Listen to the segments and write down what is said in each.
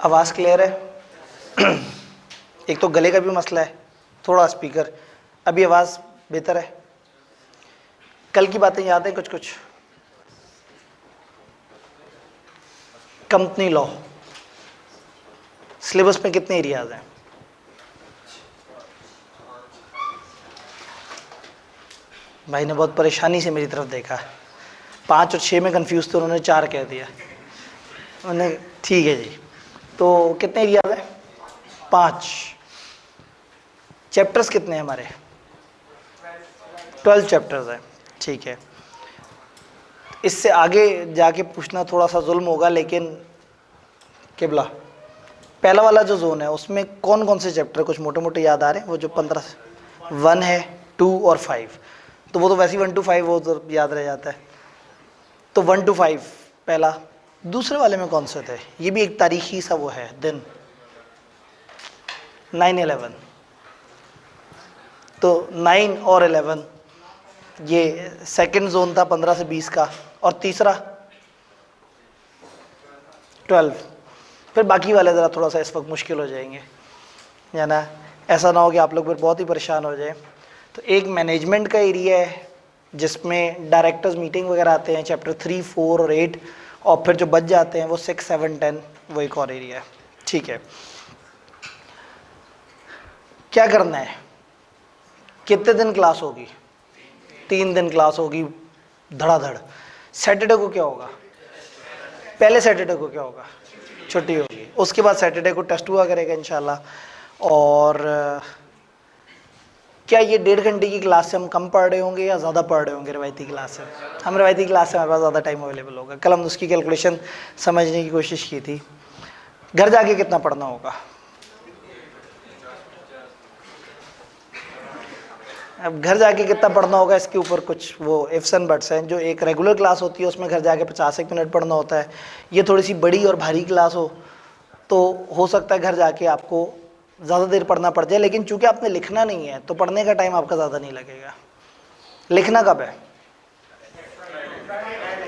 आवाज़ क्लियर है? एक तो गले का भी मसला है, थोड़ा स्पीकर। अभी आवाज़ बेहतर है? कल की बातें याद है कुछ कुछ? कंपनी लॉ सिलेबस में कितने एरियाज हैं? भाई ने बहुत परेशानी से मेरी तरफ देखा। 5 और 6 में कंफ्यूज थे, उन्होंने 4 कह दिया। उन्हें ठीक है जी। तो कितने एरियाज हैं? 5। चैप्टर्स कितने हैं हमारे? 12 चैप्टर्स हैं। ठीक है, इससे आगे जाके पूछना थोड़ा सा जुल्म होगा, लेकिन किबला पहला वाला जो जोन है उसमें कौन कौन से चैप्टर कुछ मोटे मोटे याद आ रहे हैं? वो जो 15 1 है, 2 और 5, तो वो तो वैसे ही 1 to 5 वो तो याद रह जाता है। तो 1 to 5 पहला। दूसरे वाले में कौन से थे? ये भी एक तारीखी सा वो है दिन, 9/11। तो 9 और 11 ये सेकंड जोन था 15 से 20 का, और तीसरा 12। फिर बाकी वाले ज़रा थोड़ा सा इस वक्त मुश्किल हो जाएंगे, या ना? ऐसा ना हो कि आप लोग फिर बहुत ही परेशान हो जाए। तो एक मैनेजमेंट का एरिया है जिसमें डायरेक्टर्स मीटिंग वगैरह आते हैं, चैप्टर 3, 4 और 8, और फिर जो बच जाते हैं वो 6, 7, 10, वो एक और एरिया है। ठीक है, क्या करना है? कितने दिन क्लास होगी? 3 दिन क्लास होगी धड़ाधड़। सैटरडे को क्या होगा? पहले सैटरडे को क्या होगा? छुट्टी होगी। उसके बाद सैटरडे को टेस्ट हुआ करेगा इंशाल्लाह। और क्या ये 1.5 घंटे की क्लास से हम कम पढ़ रहे होंगे या ज़्यादा पढ़ रहे होंगे रवायती क्लास से? हम रवायती क्लास से हमारे पास ज़्यादा टाइम अवेलेबल होगा। कल हमने उसकी कैलकुलेशन समझने की कोशिश की थी। घर जाके कितना पढ़ना होगा? अब घर जाके कितना पढ़ना होगा इसके ऊपर कुछ वो इफ्स एंड बट्स हैं। जो एक रेगुलर क्लास होती है उसमें घर जाके 50 मिनट पढ़ना होता है। ये थोड़ी सी बड़ी और भारी क्लास हो हो सकता है घर जाके आपको ज़्यादा देर पढ़ना पड़ जाए, लेकिन चूंकि आपने लिखना नहीं है तो पढ़ने का टाइम आपका ज़्यादा नहीं लगेगा। लिखना कब है?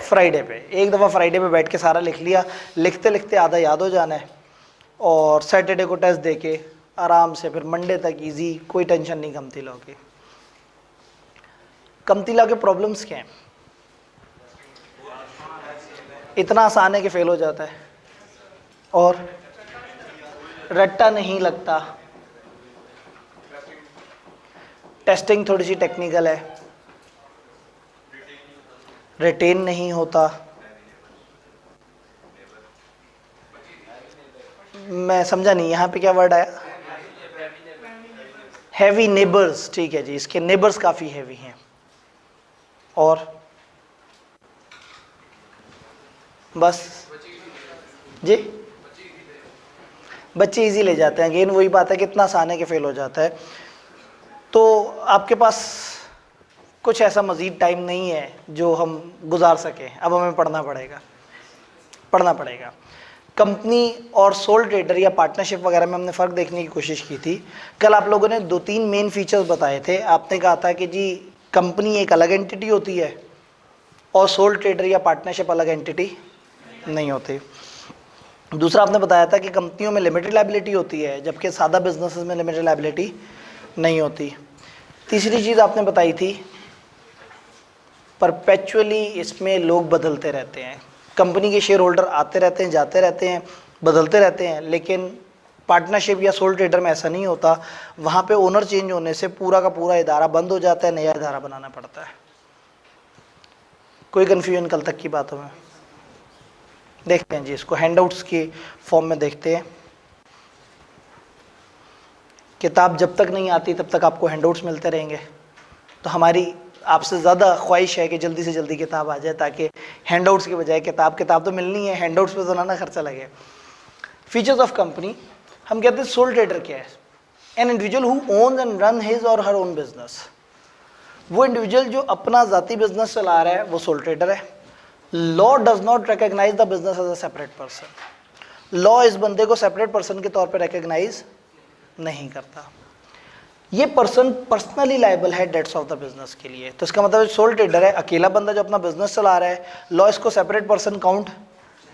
फ्राइडे पे। एक दफ़ा फ्राइडे पे बैठ के सारा लिख लिया, लिखते लिखते आधा याद हो जाना है, और सैटरडे को टेस्ट दे के आराम से फिर मंडे तक ईजी, कोई टेंशन नहीं कमती लॉ की। कमती लॉ के प्रॉब्लम्स क्या हैं? इतना आसान है कि फेल हो जाता है, और रट्टा नहीं लगता, टेस्टिंग थोड़ी सी टेक्निकल है, रिटेन नहीं होता। मैं समझा नहीं, यहाँ पे क्या वर्ड आया? Heavy neighbours. ठीक है जी, इसके नेबर्स काफ़ी हैवी हैं। और बस जी, बच्चे इजी ले जाते हैं। अगेन वही बात है कि इतना आसान है कि फेल हो जाता है। तो आपके पास कुछ ऐसा मज़ीद टाइम नहीं है जो हम गुजार सकें, अब हमें पढ़ना पड़ेगा। कंपनी और सोल ट्रेडर या पार्टनरशिप वगैरह में हमने फ़र्क देखने की कोशिश की थी। कल आप लोगों ने 2-3 मेन फीचर्स बताए थे। आपने कहा था कि जी कंपनी एक अलग एंटिटी होती है और सोल ट्रेडर या पार्टनरशिप अलग एंटिटी नहीं होती। दूसरा आपने बताया था कि कंपनियों में लिमिटेड लायबिलिटी होती है जबकि सादा बिजनेसेस में लिमिटेड लायबिलिटी नहीं होती। तीसरी चीज़ आपने बताई थी, परपेचुअली इसमें लोग बदलते रहते हैं। कंपनी के शेयर होल्डर आते रहते हैं, जाते रहते हैं, बदलते रहते हैं, लेकिन पार्टनरशिप या सोल ट्रेडर में ऐसा नहीं होता। वहाँ पे ओनर चेंज होने से पूरा का पूरा इदारा बंद हो जाता है, नया इदारा बनाना पड़ता है। कोई कन्फ्यूजन कल तक की बातों में? देखते हैं जी, इसको हैंडआउट्स के फॉर्म में देखते हैं। किताब जब तक नहीं आती तब तक आपको हैंडआउट्स मिलते रहेंगे। तो हमारी आपसे ज़्यादा ख्वाहिश है कि जल्दी से जल्दी किताब आ जाए, ताकि हैंडआउट्स के बजाय किताब तो मिलनी है, हैंडआउट्स पे तो ना खर्चा लगे। फीचर्स ऑफ कंपनी, हम कहते हैं सोल ट्रेडर क्या है? An individual who owns and run his or her own business. वो इंडिविजुअल जो अपना ज़ाती बिजनेस चला रहा है वो सोल ट्रेडर है। Law does not recognise the business as a separate person. Law इस बंदे को सेपरेट पर्सन के तौर पर रिकॉग्नाइज नहीं करता। ये पर्सन पर्सनली लायबल है डेट्स ऑफ द बिजनेस के लिए। तो इसका मतलब सोल ट्रेडर है, अकेला बंदा जो अपना बिजनेस चला रहा है, लॉ इसको सेपरेट पर्सन काउंट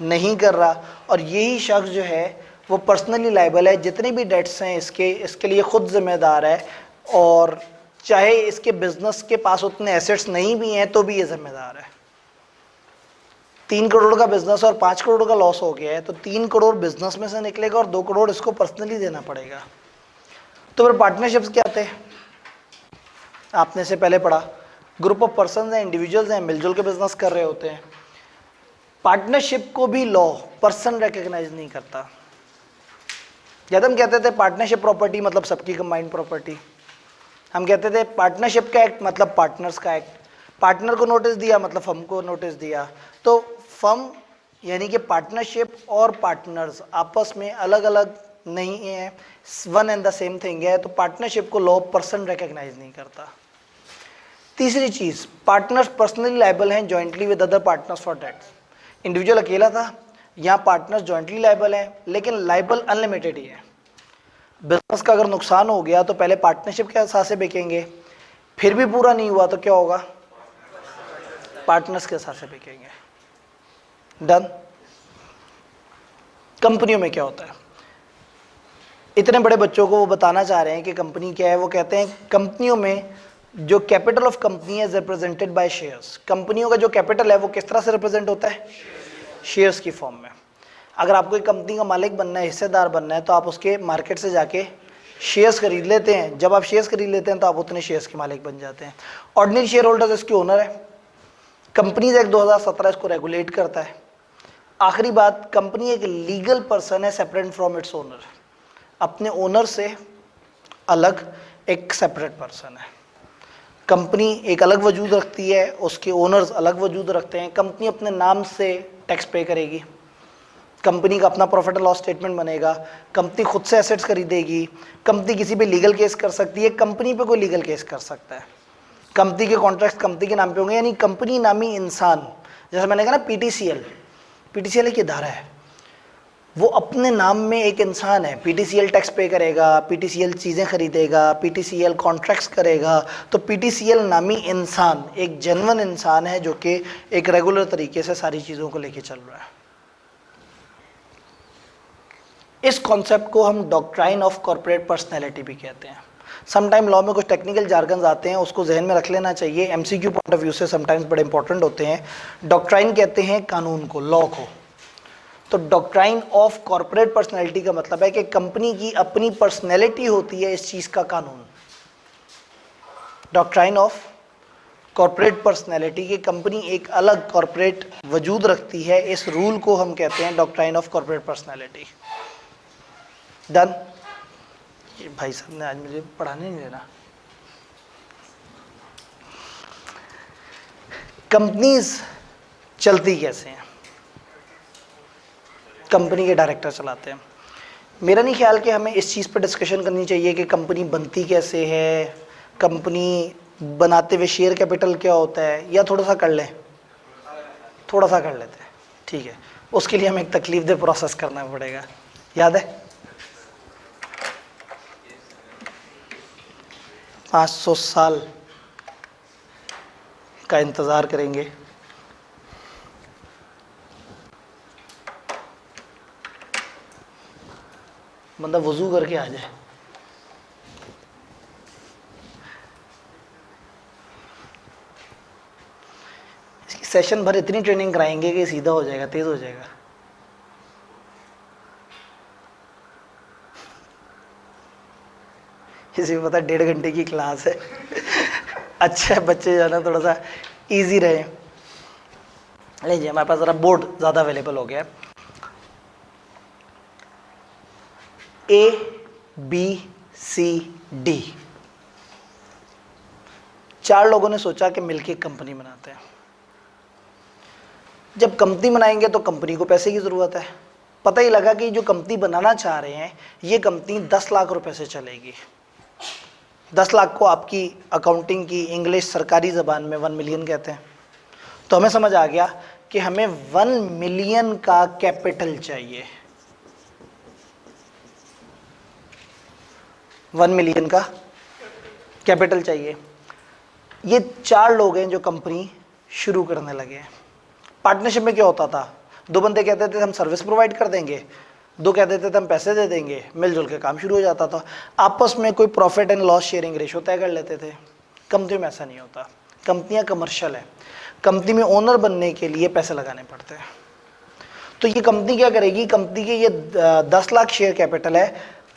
नहीं कर रहा, और यही शख्स जो है वो पर्सनली लायबल है, जितनी भी डेट्स हैं इसके लिए खुद जिम्मेदार है, और चाहे इसके बिजनेस के पास उतने एसेट्स नहीं भी हैं तो भी ये जिम्मेदार है। 3 करोड़ का बिजनेस और 5 करोड़ का लॉस हो गया है तो 3 करोड़ बिजनेस में से निकलेगा और 2 करोड़ इसको पर्सनली देना पड़ेगा। तो फिर पार्टनरशिप्स क्या आते हैं, आपने से पहले पढ़ा, ग्रुप ऑफ पर्सन हैं, इंडिविजुअल्स हैं, मिलजुल के बिजनेस कर रहे होते हैं। पार्टनरशिप को भी लॉ पर्सन रिकॉग्नाइज नहीं करता। जब हम कहते थे पार्टनरशिप प्रॉपर्टी मतलब सबकी कंबाइंड प्रॉपर्टी, हम कहते थे पार्टनरशिप का एक्ट मतलब पार्टनर्स का एक्ट, पार्टनर को नोटिस दिया मतलब फर्म को नोटिस दिया। तो फर्म यानी कि पार्टनरशिप और पार्टनर्स आपस में अलग अलग नहीं है, one and the same thing है। तो पार्टनरशिप को लॉ पर्सन रिकॉग्नाइज नहीं करता। तीसरी चीज, पार्टनर्स पर्सनली लायबल हैं jointly with other partners for debts. Individual अकेला था, यहाँ पार्टनर्स जॉइंटली लायबल हैं, लेकिन लायबल अनलिमिटेड ही है। बिजनेस का अगर नुकसान हो गया तो पहले पार्टनरशिप के हिसाब से बिकेंगे, फिर भी पूरा नहीं हुआ तो क्या होगा, पार्टनर्स के हिसाब से बिकेंगे। डन। कंपनियों में क्या होता है, इतने बड़े बच्चों को वो बताना चाह रहे हैं कि कंपनी क्या है। वो कहते हैं कंपनियों में जो कैपिटल ऑफ कंपनी है रिप्रेजेंटेड बाय शेयर्स। कंपनियों का जो कैपिटल है वो किस तरह से रिप्रेजेंट होता है, शेयर्स की फॉर्म में। अगर आपको एक कंपनी का मालिक बनना है, हिस्सेदार बनना है, तो आप उसके मार्केट से जाके शेयर्स खरीद लेते हैं। जब आप शेयर्स खरीद लेते हैं तो आप उतने शेयर्स के मालिक बन जाते हैं। ऑर्डिनरी शेयर होल्डर्स इसके ओनर है। कंपनीज एक्ट 2017 इसको रेगुलेट करता है। आखिरी बात, कंपनी एक लीगल पर्सन है सेपरेट फ्रॉम इट्स ओनर। अपने ओनर से अलग एक सेपरेट पर्सन है। कंपनी एक अलग वजूद रखती है, उसके ओनर्स अलग वजूद रखते हैं। कंपनी अपने नाम से टैक्स पे करेगी, कंपनी का अपना प्रॉफिट एंड लॉस स्टेटमेंट बनेगा, कंपनी खुद से एसेट्स खरीदेगी, कंपनी किसी पे लीगल केस कर सकती है, कंपनी पे कोई लीगल केस कर सकता है, कंपनी के कॉन्ट्रैक्ट कंपनी के नाम पे होंगे। यानी कंपनी नामी इंसान, जैसे मैंने कहा ना पीटीसीएल एक इदारा है, वो अपने नाम में एक इंसान है। पीटीसीएल टैक्स पे करेगा, पीटीसीएल चीज़ें खरीदेगा, पीटीसीएल कॉन्ट्रैक्ट्स करेगा। तो पीटीसीएल नामी इंसान एक जेन्युइन इंसान है जो कि एक रेगुलर तरीके से सारी चीज़ों को लेके चल रहा है। इस कॉन्सेप्ट को हम डॉक्ट्राइन ऑफ कॉर्पोरेट पर्सनैलिटी भी कहते हैं। समटाइम लॉ में कुछ टेक्निकल जार्गन्स आते हैं, उसको जहन में रख लेना चाहिए, एमसीक्यू पॉइंट ऑफ व्यू से समटाइम्स बड़े इंपॉर्टेंट होते हैं। डॉक्ट्राइन कहते हैं कानून को, लॉ को। तो डॉक्ट्राइन ऑफ कॉर्पोरेट पर्सनैलिटी का मतलब है कि कंपनी की अपनी पर्सनैलिटी होती है, इस चीज़ का कानून। डॉक्ट्राइन ऑफ कॉर्पोरेट पर्सनैलिटी की कंपनी एक अलग कॉर्पोरेट वजूद रखती है, इस रूल को हम कहते हैं doctrine of corporate personality. Done. भाई साहब ने आज मुझे पढ़ाने नहीं देना। कंपनीज चलती कैसे हैं, कंपनी के डायरेक्टर चलाते हैं। मेरा नहीं ख्याल कि हमें इस चीज़ पर डिस्कशन करनी चाहिए कि कंपनी बनती कैसे है, कंपनी बनाते हुए शेयर कैपिटल क्या होता है, या थोड़ा सा कर लें, थोड़ा सा कर लेते हैं, ठीक है। उसके लिए हमें एक तकलीफ दे प्रोसेस करना पड़ेगा, याद है 500 साल का इंतज़ार करेंगे। बंदा वजू करके आ जाए। इसकी सेशन भर इतनी ट्रेनिंग कराएंगे कि सीधा हो जाएगा, तेज हो जाएगा। इसी को पता 1.5 घंटे की क्लास है। अच्छा है बच्चे जाना थोड़ा सा इजी रहे। लीजिए हमारे पास ज़रा बोर्ड ज़्यादा अवेलेबल हो गया है। ABCD 4 लोगों ने सोचा कि मिलके एक कंपनी बनाते हैं। जब कंपनी बनाएंगे तो कंपनी को पैसे की ज़रूरत है। पता ही लगा कि जो कंपनी बनाना चाह रहे हैं ये कंपनी 10 लाख रुपए से चलेगी। 10 लाख को आपकी अकाउंटिंग की इंग्लिश सरकारी ज़बान में 1 मिलियन कहते हैं। तो हमें समझ आ गया कि हमें 1 मिलियन का कैपिटल चाहिए। 1 मिलियन का कैपिटल चाहिए। ये 4 लोग हैं जो कंपनी शुरू करने लगे हैं। पार्टनरशिप में क्या होता था, 2 बंदे कहते थे हम सर्विस प्रोवाइड कर देंगे, दो कह देते थे हम पैसे दे देंगे, मिलजुल के काम शुरू हो जाता था। आपस में कोई profit and loss sharing ratio तय कर लेते थे। कंपनी में ऐसा नहीं होता, कंपनियां कमर्शियल है, कंपनी में ओनर बनने के लिए पैसे लगाने पड़ते हैं। तो ये कंपनी क्या करेगी, कंपनी के ये 10 लाख शेयर कैपिटल है,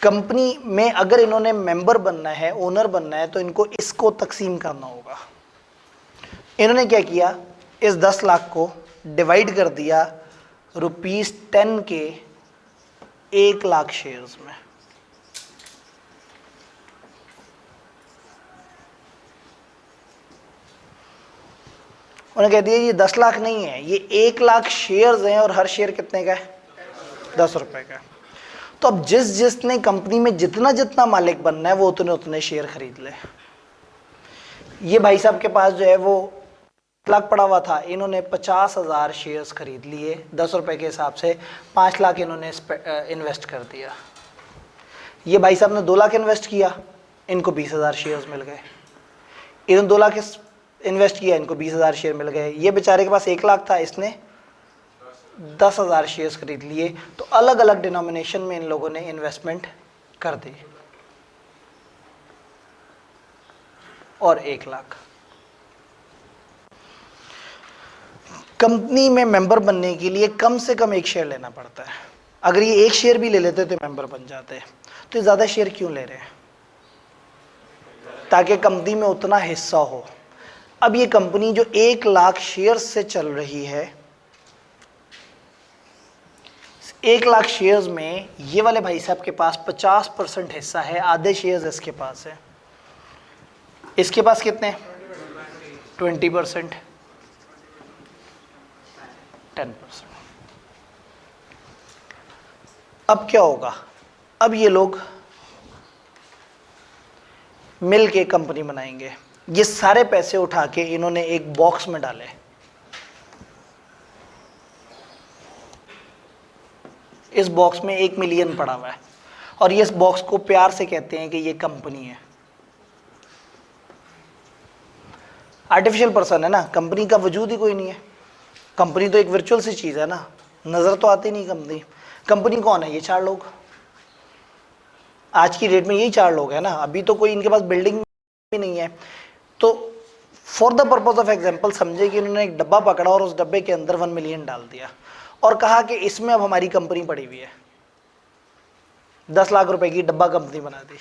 कंपनी में अगर इन्होंने मेंबर बनना है, ओनर बनना है, तो इनको इसको तकसीम करना होगा। इन्होंने क्या किया, इस 10 लाख को डिवाइड कर दिया ₹10 के 1 लाख शेयर्स में। उन्होंने कह दिया ये 10 लाख नहीं है, ये 1 लाख शेयर्स हैं और हर शेयर कितने का है, 10 रुपए का। तो अब जिसने कंपनी में जितना जितना मालिक बनना है वो उतने उतने शेयर खरीद ले। ये भाई साहब के पास जो है वो 1 लाख पड़ा हुआ था, इन्होंने 50,000 शेयर्स खरीद लिए 10 रुपए के हिसाब से, 5 लाख इन्होंने इन्वेस्ट कर दिया। ये भाई साहब ने 2 लाख इन्वेस्ट किया, इनको 20,000 शेयर्स मिल गए। इन्होंने 2 लाख इन्वेस्ट किया, इनको 20,000 शेयर मिल गए। ये बेचारे के पास 1 लाख था, इसने 10,000 शेयर्स खरीद लिए। तो अलग अलग डिनोमिनेशन में इन लोगों ने इन्वेस्टमेंट कर दी। और 1 लाख कंपनी में मेंबर बनने के लिए कम से कम 1 शेयर लेना पड़ता है। अगर ये 1 शेयर भी ले लेते तो मेंबर बन जाते। तो ज़्यादा शेयर क्यों ले रहे हैं, ताकि कंपनी में उतना हिस्सा हो। अब ये कंपनी जो 1 लाख शेयर्स से चल रही है, 1 लाख शेयर्स में ये वाले भाई साहब के पास 50% हिस्सा है, आधे शेयर्स इसके पास है। इसके पास कितने, 20%, 10%। अब क्या होगा, अब ये लोग मिल के कंपनी बनाएंगे। ये सारे पैसे उठा के इन्होंने एक बॉक्स में डाले। इस बॉक्स में 1 मिलियन पड़ा हुआ है और ये इस बॉक्स को प्यार से कहते हैं कि ये कंपनी है। आर्टिफिशियल पर्सन है ना, कंपनी का वजूद ही कोई नहीं है। कंपनी तो एक वर्चुअल सी चीज़ है ना, नज़र तो आती नहीं कंपनी। कंपनी कौन है, ये 4 लोग। आज की डेट में यही 4 लोग हैं ना। अभी तो कोई इनके पास बिल्डिंग भी नहीं है। तो for the purpose of example समझे कि इन्होंने एक डब्बा पकड़ा और उस डब्बे के अंदर 1 मिलियन डाल दिया और कहा कि इसमें अब हमारी कंपनी पड़ी हुई है। 10 लाख रुपए की डब्बा कंपनी बना दी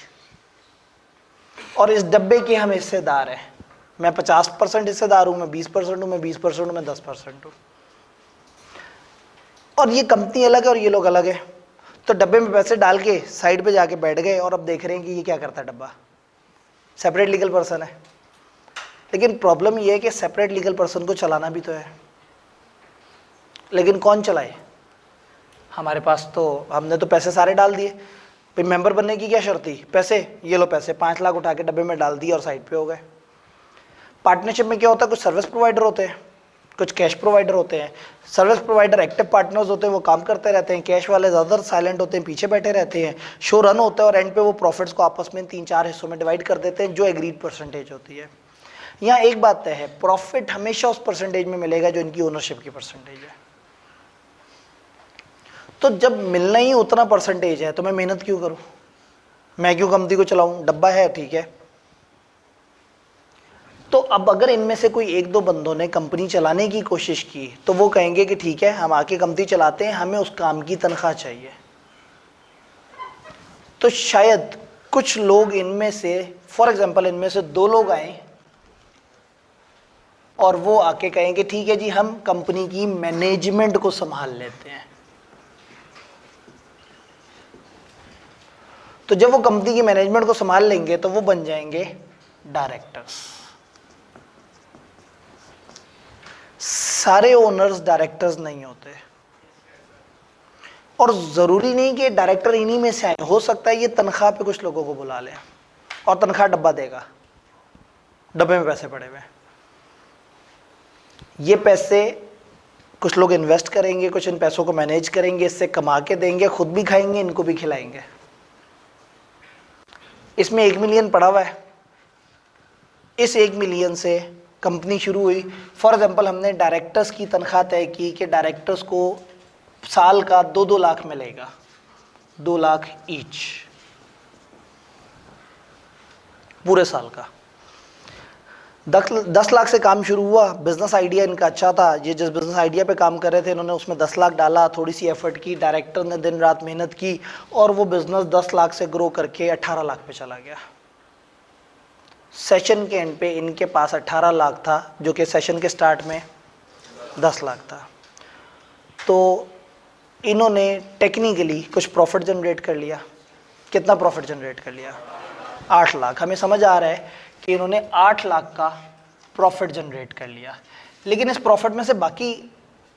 और इस डब्बे के हम हिस्सेदार हैं। मैं 50% हिस्सेदार हूं, मैं 20% हूं, मैं 20% हूं, मैं 10% हूं। और ये कंपनी अलग है और ये लोग अलग है। तो डब्बे में पैसे डाल के साइड पे जाके बैठ गए और अब देख रहे हैं कि ये क्या करता है डब्बा। सेपरेट लीगल पर्सन है, लेकिन प्रॉब्लम ये है कि सेपरेट लीगल पर्सन को चलाना भी तो है, लेकिन कौन चलाए। हमारे पास तो, हमने तो पैसे सारे डाल दिए। भाई मेंबर बनने की क्या शर्त थी, पैसे, ये लो पैसे, 5 लाख उठा के डब्बे में डाल दिए और साइड पे हो गए। पार्टनरशिप में क्या होता है, कुछ सर्विस प्रोवाइडर होते हैं, कुछ कैश प्रोवाइडर होते हैं। सर्विस प्रोवाइडर एक्टिव पार्टनर्स होते हैं, वो काम करते रहते हैं। कैश वाले ज़्यादातर साइलेंट होते हैं, पीछे बैठे रहते हैं। शो रन होता है और एंड पे वो प्रॉफिट्स को आपस में 3-4 हिस्सों में डिवाइड कर देते हैं, जो एग्रीड परसेंटेज होती है। यहाँ एक बात तय है, प्रॉफिट हमेशा उस परसेंटेज में मिलेगा जो इनकी ओनरशिप की परसेंटेज है। तो जब मिलना ही उतना परसेंटेज है तो मैं मेहनत क्यों करूं, मैं क्यों कंपनी को चलाऊं। डब्बा है ठीक है। तो अब अगर इनमें से कोई 1-2 बंदों ने कंपनी चलाने की कोशिश की तो वो कहेंगे कि ठीक है हम आके कंपनी चलाते हैं, हमें उस काम की तनख्वाह चाहिए। तो शायद कुछ लोग इनमें से, फॉर एग्जांपल इनमें से 2 लोग आए और वो आके कहेंगे ठीक है जी हम कंपनी की मैनेजमेंट को संभाल लेते हैं। तो जब वो कंपनी की मैनेजमेंट को संभाल लेंगे तो वो बन जाएंगे डायरेक्टर्स। सारे ओनर्स डायरेक्टर्स नहीं होते और जरूरी नहीं कि डायरेक्टर इन्हीं में से आए। हो सकता है ये तनख्वाह पे कुछ लोगों को बुला लें और तनख्वाह डब्बा देगा, डब्बे में पैसे पड़े हुए। ये पैसे कुछ लोग इन्वेस्ट करेंगे, कुछ इन पैसों को मैनेज करेंगे, इससे कमा के देंगे, खुद भी खाएंगे, इनको भी खिलाएंगे। इसमें 1 मिलियन पड़ा हुआ है। इस 1 मिलियन से कंपनी शुरू हुई। फॉर एग्जांपल हमने डायरेक्टर्स की तनख्वाह तय की कि डायरेक्टर्स को साल का 2-2 लाख मिलेगा। 2 लाख ईच पूरे साल का। 10 लाख से काम शुरू हुआ, बिजनेस आइडिया इनका अच्छा था, ये जिस बिजनेस आइडिया पे काम कर रहे थे इन्होंने उसमें 10 लाख डाला, थोड़ी सी एफर्ट की, डायरेक्टर ने दिन रात मेहनत की और वो बिजनेस 10 लाख से ग्रो करके 18 लाख पे चला गया। सेशन के एंड पे इनके पास 18 लाख था, जो कि सेशन के स्टार्ट में 10 लाख था। तो इन्होंने टेक्निकली कुछ प्रॉफिट जनरेट कर लिया। कितना प्रॉफिट जनरेट कर लिया? 8 लाख। हमें समझ आ रहा है कि इन्होंने 8 लाख का प्रॉफिट जनरेट कर लिया, लेकिन इस प्रॉफिट में से बाकी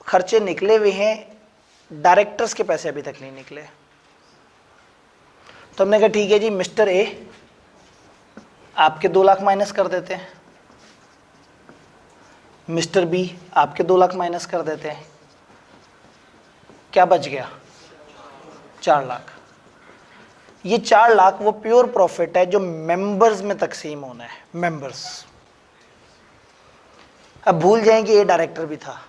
खर्चे निकले हुए हैं, डायरेक्टर्स के पैसे अभी तक नहीं निकले। तो हमने कहा ठीक है जी, मिस्टर ए आपके 2 लाख माइनस कर देते हैं, मिस्टर बी आपके 2 लाख माइनस कर देते हैं, क्या बच गया? 4 लाख। ये 4 लाख वो प्योर प्रॉफिट है जो मेंबर्स में तकसीम होना है, मेंबर्स। अब भूल जाएं कि ए डायरेक्टर भी था।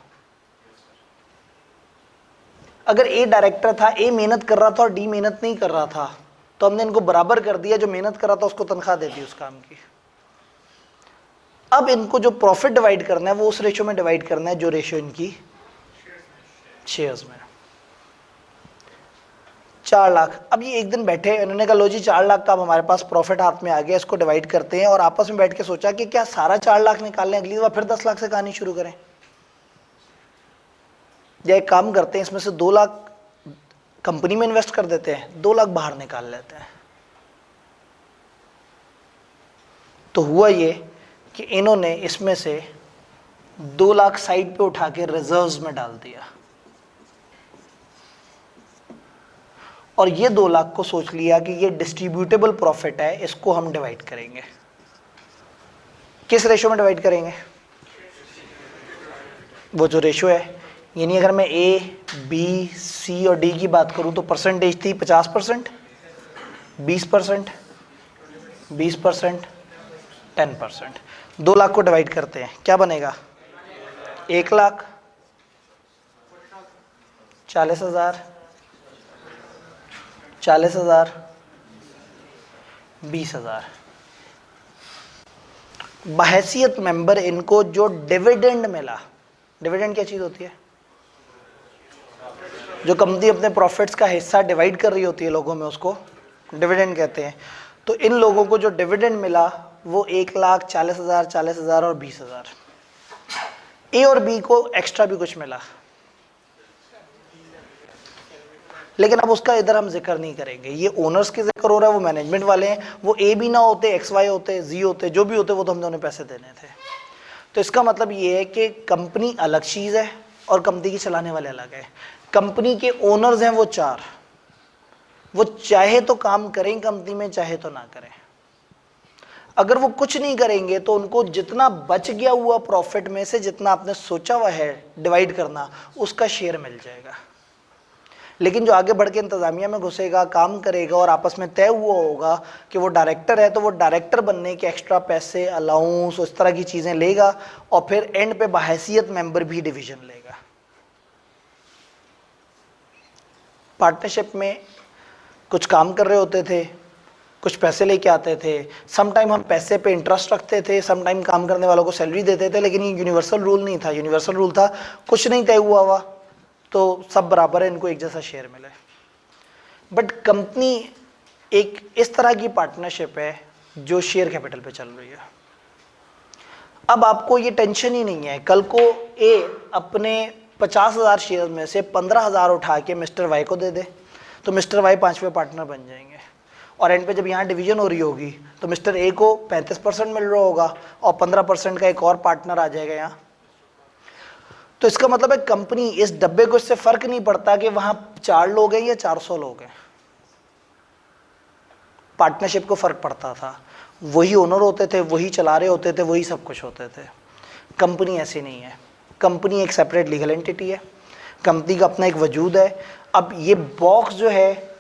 अगर ए डायरेक्टर था, ए मेहनत कर रहा था और डी मेहनत नहीं कर रहा था, तो हमने इनको बराबर कर दिया, जो मेहनत कर रहा था उसको तनख्वाह दे दी उस काम की। अब इनको जो प्रॉफिट डिवाइड करना है वो उस रेशियो में डिवाइड करना है जो रेशियो इनकी शेयर्स में। 4 लाख। अब ये एक दिन बैठे, इन्होंने कहा लो जी 4 लाख का अब हमारे पास प्रॉफिट हाथ में आ गया, इसको डिवाइड करते हैं, और आपस में बैठ के सोचा कि क्या सारा 4 लाख निकाल लें, अगली बार फिर 10 लाख से कहानी शुरू करें, या एक काम करते हैं इसमें से 2 लाख कंपनी में इन्वेस्ट कर देते हैं, 2 लाख बाहर निकाल लेते हैं। तो हुआ ये कि इन्होंने इसमें से 2 लाख साइड पे उठा के रिजर्व्स में डाल दिया, और ये 2 लाख को सोच लिया कि ये डिस्ट्रीब्यूटेबल प्रॉफिट है, इसको हम डिवाइड करेंगे। किस रेशियो में डिवाइड करेंगे? वो जो रेशियो है, यानी अगर मैं ए बी सी और डी की बात करूं तो परसेंटेज थी 50%, 20%, 20%, 10%। 2 लाख को डिवाइड करते हैं, क्या बनेगा? 1 लाख, 40,000, 40,000, 20,000। बहैसियत मेंबर इनको जो डिविडेंड मिला, डिविडेंड क्या चीज होती है? जो कंपनी अपने प्रॉफिट्स का हिस्सा डिवाइड कर रही होती है लोगों में, उसको डिविडेंड कहते हैं। तो इन लोगों को जो डिविडेंड मिला वो 1 लाख, 40,000, 40,000 और 20,000। ए और बी को एक्स्ट्रा भी कुछ मिला, लेकिन अब उसका इधर हम जिक्र नहीं करेंगे, ये ओनर्स के जिक्र हो रहा है, वो मैनेजमेंट वाले हैं। वो ए भी ना होते, एक्स वाई होते, जी होते, जो भी होते, वो तो हमने उन्हें पैसे देने थे। तो इसका मतलब ये है कि कंपनी अलग चीज़ है और कंपनी की चलाने वाले अलग है। कंपनी के ओनर्स हैं वो 4, वो चाहे तो काम करें कंपनी में, चाहे तो ना करें। अगर वो कुछ नहीं करेंगे तो उनको जितना बच गया हुआ प्रॉफिट में से, जितना आपने सोचा हुआ है डिवाइड करना, उसका शेयर मिल जाएगा। लेकिन जो आगे बढ़ के इंतजामिया में घुसेगा, काम करेगा और आपस में तय हुआ होगा कि वो डायरेक्टर है, तो वो डायरेक्टर बनने के एक्स्ट्रा पैसे, अलाउंस, उस तरह की चीज़ें लेगा, और फिर एंड पे बहैसियत मेंबर भी डिवीजन लेगा। पार्टनरशिप में कुछ काम कर रहे होते थे, कुछ पैसे लेके आते थे, सम टाइम हम पैसे पे इंटरेस्ट रखते थे, सम टाइम काम करने वालों को सैलरी देते थे, लेकिन ये यूनिवर्सल रूल नहीं था। यूनिवर्सल रूल था कुछ नहीं तय हुआ तो सब बराबर है, इनको एक जैसा शेयर मिले। बट कंपनी एक इस तरह की पार्टनरशिप है जो शेयर कैपिटल पे चल रही है। अब आपको ये टेंशन ही नहीं है, कल को ए अपने 50,000 शेयर में से 15,000 उठा के मिस्टर वाई को दे दे, तो मिस्टर वाई 5वें पार्टनर बन जाएंगे, और एंड पे जब यहाँ डिवीजन हो रही होगी तो मिस्टर ए को 35% मिल रहा होगा और 15% का एक और पार्टनर आ जाएगा यहाँ। तो इसका मतलब है कंपनी, इस डब्बे को इससे फर्क नहीं पड़ता कि वहां 4 लोग हैं या 400 लोग हैं। पार्टनरशिप को फर्क पड़ता था, वही ओनर होते थे, वही चला रहे होते थे, वही सब कुछ होते थे। कंपनी ऐसी नहीं है। कंपनी एक सेपरेट लीगल एंटिटी है, कंपनी का अपना एक वजूद है। अब ये बॉक्स जो है,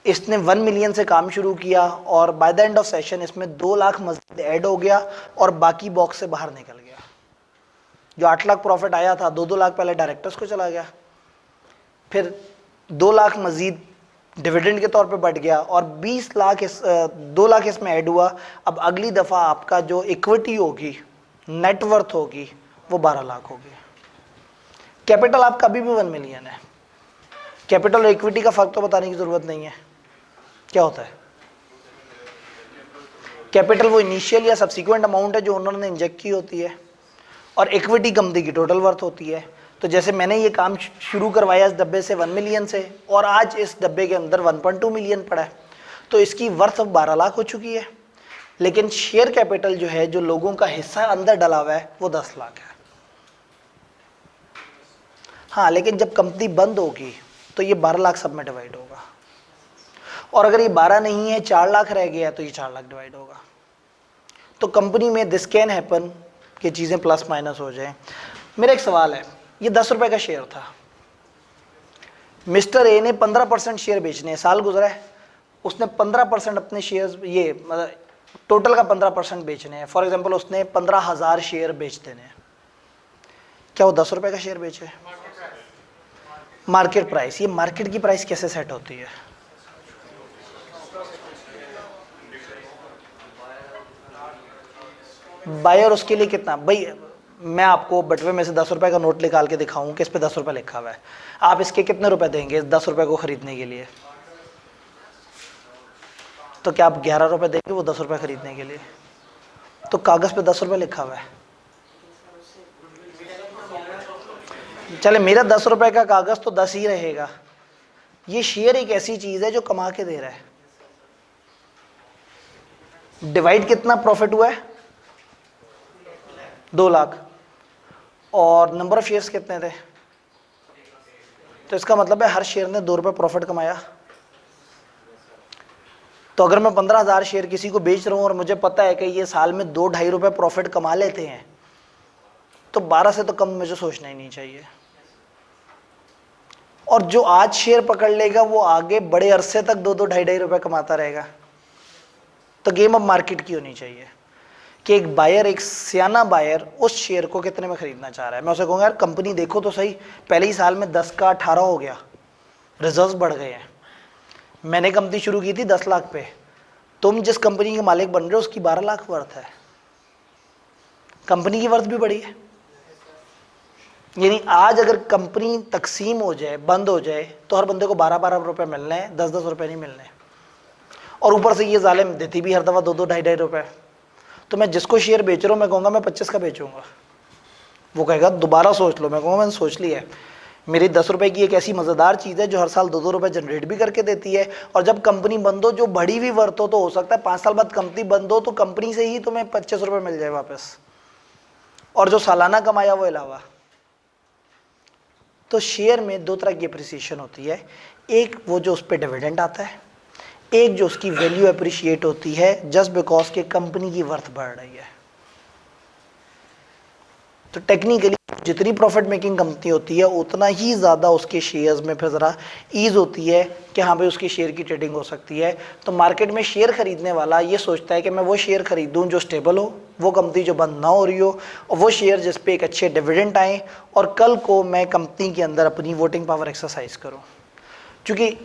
इसने 1 मिलियन से काम शुरू किया और by the end of session इसमें 2 लाख मजीद ऐड हो गया और बाकी बॉक्स से बाहर निकल गया। जो 8 लाख प्रॉफिट आया था, 2-2 लाख पहले डायरेक्टर्स को चला गया, फिर 2 लाख मजीद डिविडेंड के तौर पे बढ़ गया और 20 लाख 2 लाख इसमें ऐड हुआ। अब अगली दफ़ा आपका जो इक्विटी होगी, नेटवर्थ होगी, वो 12 लाख होगी। कैपिटल आपका अभी भी 1 मिलियन है। कैपिटल और इक्विटी का फर्क तो बताने की ज़रूरत नहीं है। क्या होता है कैपिटल? वो इनिशियल या सब्सिक्वेंट अमाउंट है जो उन्होंने इंजेक्ट की होती है, और इक्विटी कंपनी की टोटल वर्थ होती है। तो जैसे मैंने ये काम शुरू करवाया इस डब्बे से 1 मिलियन से, और आज इस डब्बे के अंदर 1.2 मिलियन पड़ा है, तो इसकी वर्थ अब 12 लाख हो चुकी है। लेकिन शेयर कैपिटल जो है, जो लोगों का हिस्सा अंदर डला हुआ है, वो 10 लाख है। हाँ, लेकिन जब कंपनी बंद होगी तो ये 12 लाख सब में डिवाइड होगा, और अगर ये 12 नहीं है, 4 लाख रह गया, तो ये 4 लाख डिवाइड होगा। तो कंपनी में दिस कैन हैपन कि चीज़ें प्लस माइनस हो जाएं। मेरा एक सवाल है, ये 10 रुपए का शेयर था, मिस्टर ए ने 15% शेयर बेचने हैं, साल गुजरा है, उसने 15% अपने शेयर्स, ये मतलब टोटल का 15% बेचने हैं। फॉर एग्जांपल उसने 15,000 शेयर बेच देने हैं, क्या वो 10 रुपए का शेयर बेचे? Market price. ये मार्केट की प्राइस कैसे सेट होती है? बायर उसके लिए कितना? भाई मैं आपको बटवे में से 10 रुपए का नोट निकाल के दिखाऊं कि इस पे 10 रुपए लिखा हुआ है, आप इसके कितने रुपए देंगे इस 10 रुपए को खरीदने के लिए? तो क्या आप 11 रुपए देंगे वो 10 रुपए खरीदने के लिए? तो कागज पे 10 रुपए लिखा हुआ है। चले, मेरा 10 रुपए का कागज तो 10 ही रहेगा। ये शेयर एक ऐसी चीज है जो कमा के दे रहा है। डिवाइड कितना प्रॉफिट हुआ है? 2 लाख। और नंबर ऑफ शेयर्स कितने थे? तो इसका मतलब है हर शेयर ने 2 रुपए प्रॉफिट कमाया। तो अगर मैं 15,000 शेयर किसी को बेच रहा हूं और मुझे पता है कि ये साल में 2-2.5 रुपए प्रॉफिट कमा लेते हैं, तो 12 से तो कम मुझे सोचना ही नहीं चाहिए। और जो आज शेयर पकड़ लेगा वो आगे बड़े अरसे तक 2-2, 2.5 रुपए कमाता रहेगा। तो गेम अब मार्केट की होनी चाहिए कि एक बायर, एक सियाना बायर उस शेयर को कितने में खरीदना चाह रहा है। मैं उसे कहूँगा यार कंपनी देखो तो सही, पहले ही साल में 10 का 18 हो गया, रिजर्व्स बढ़ गए हैं। मैंने कंपनी शुरू की थी 10 लाख पे, तुम जिस कंपनी के मालिक बन रहे हो उसकी 12 लाख वर्थ है, कंपनी की वर्थ भी बढ़ी है। यानी आज अगर कंपनी तकसीम हो जाए, बंद हो जाए, तो हर बंदे को 12-12 रुपए मिलने हैं, 10-10 रुपए नहीं मिलने। और ऊपर से ये जालिम देती भी हर दफ़ा 2-2, 2.5 रुपए। तो मैं जिसको शेयर बेच रहा हूँ मैं कहूँगा मैं 25 का बेचूंगा, वो कहेगा दोबारा सोच लो। मैं कहूँगा मैंने सोच लिया है, मेरी 10 रुपए की एक ऐसी मज़ेदार चीज़ है जो हर साल 2-2 रुपए जनरेट भी करके देती है। और जब कंपनी बंद हो, जो बड़ी हुई वर्थ हो, तो हो सकता है 5 साल बाद कंपनी बंद हो तो कंपनी से ही तुम्हें 25 रुपए मिल जाए वापस, और जो सालाना कमाया वो अलावा। तो शेयर में 2 तरह की अप्रिसिएशन होती है, एक वो जो उस पर डिविडेंड आता है, एक जो उसकी वैल्यू अप्रिशिएट होती है जस्ट बिकॉज के कंपनी की वर्थ बढ़ रही है। तो टेक्निकली जितनी प्रॉफिट मेकिंग कंपनी होती है उतना ही ज़्यादा उसके शेयर्स में फिर ज़रा ईज होती है कि हाँ भाई उसकी शेयर की ट्रेडिंग हो सकती है। तो मार्केट में शेयर खरीदने वाला ये सोचता है कि मैं वो शेयर खरीदूं जो स्टेबल हो, वो कंपनी जो बंद ना हो रही हो, और वो शेयर जिस पे एक अच्छे डिविडेंड आए, और कल को मैं कंपनी के अंदर अपनी वोटिंग पावर एक्सरसाइज करूँ। क्योंकि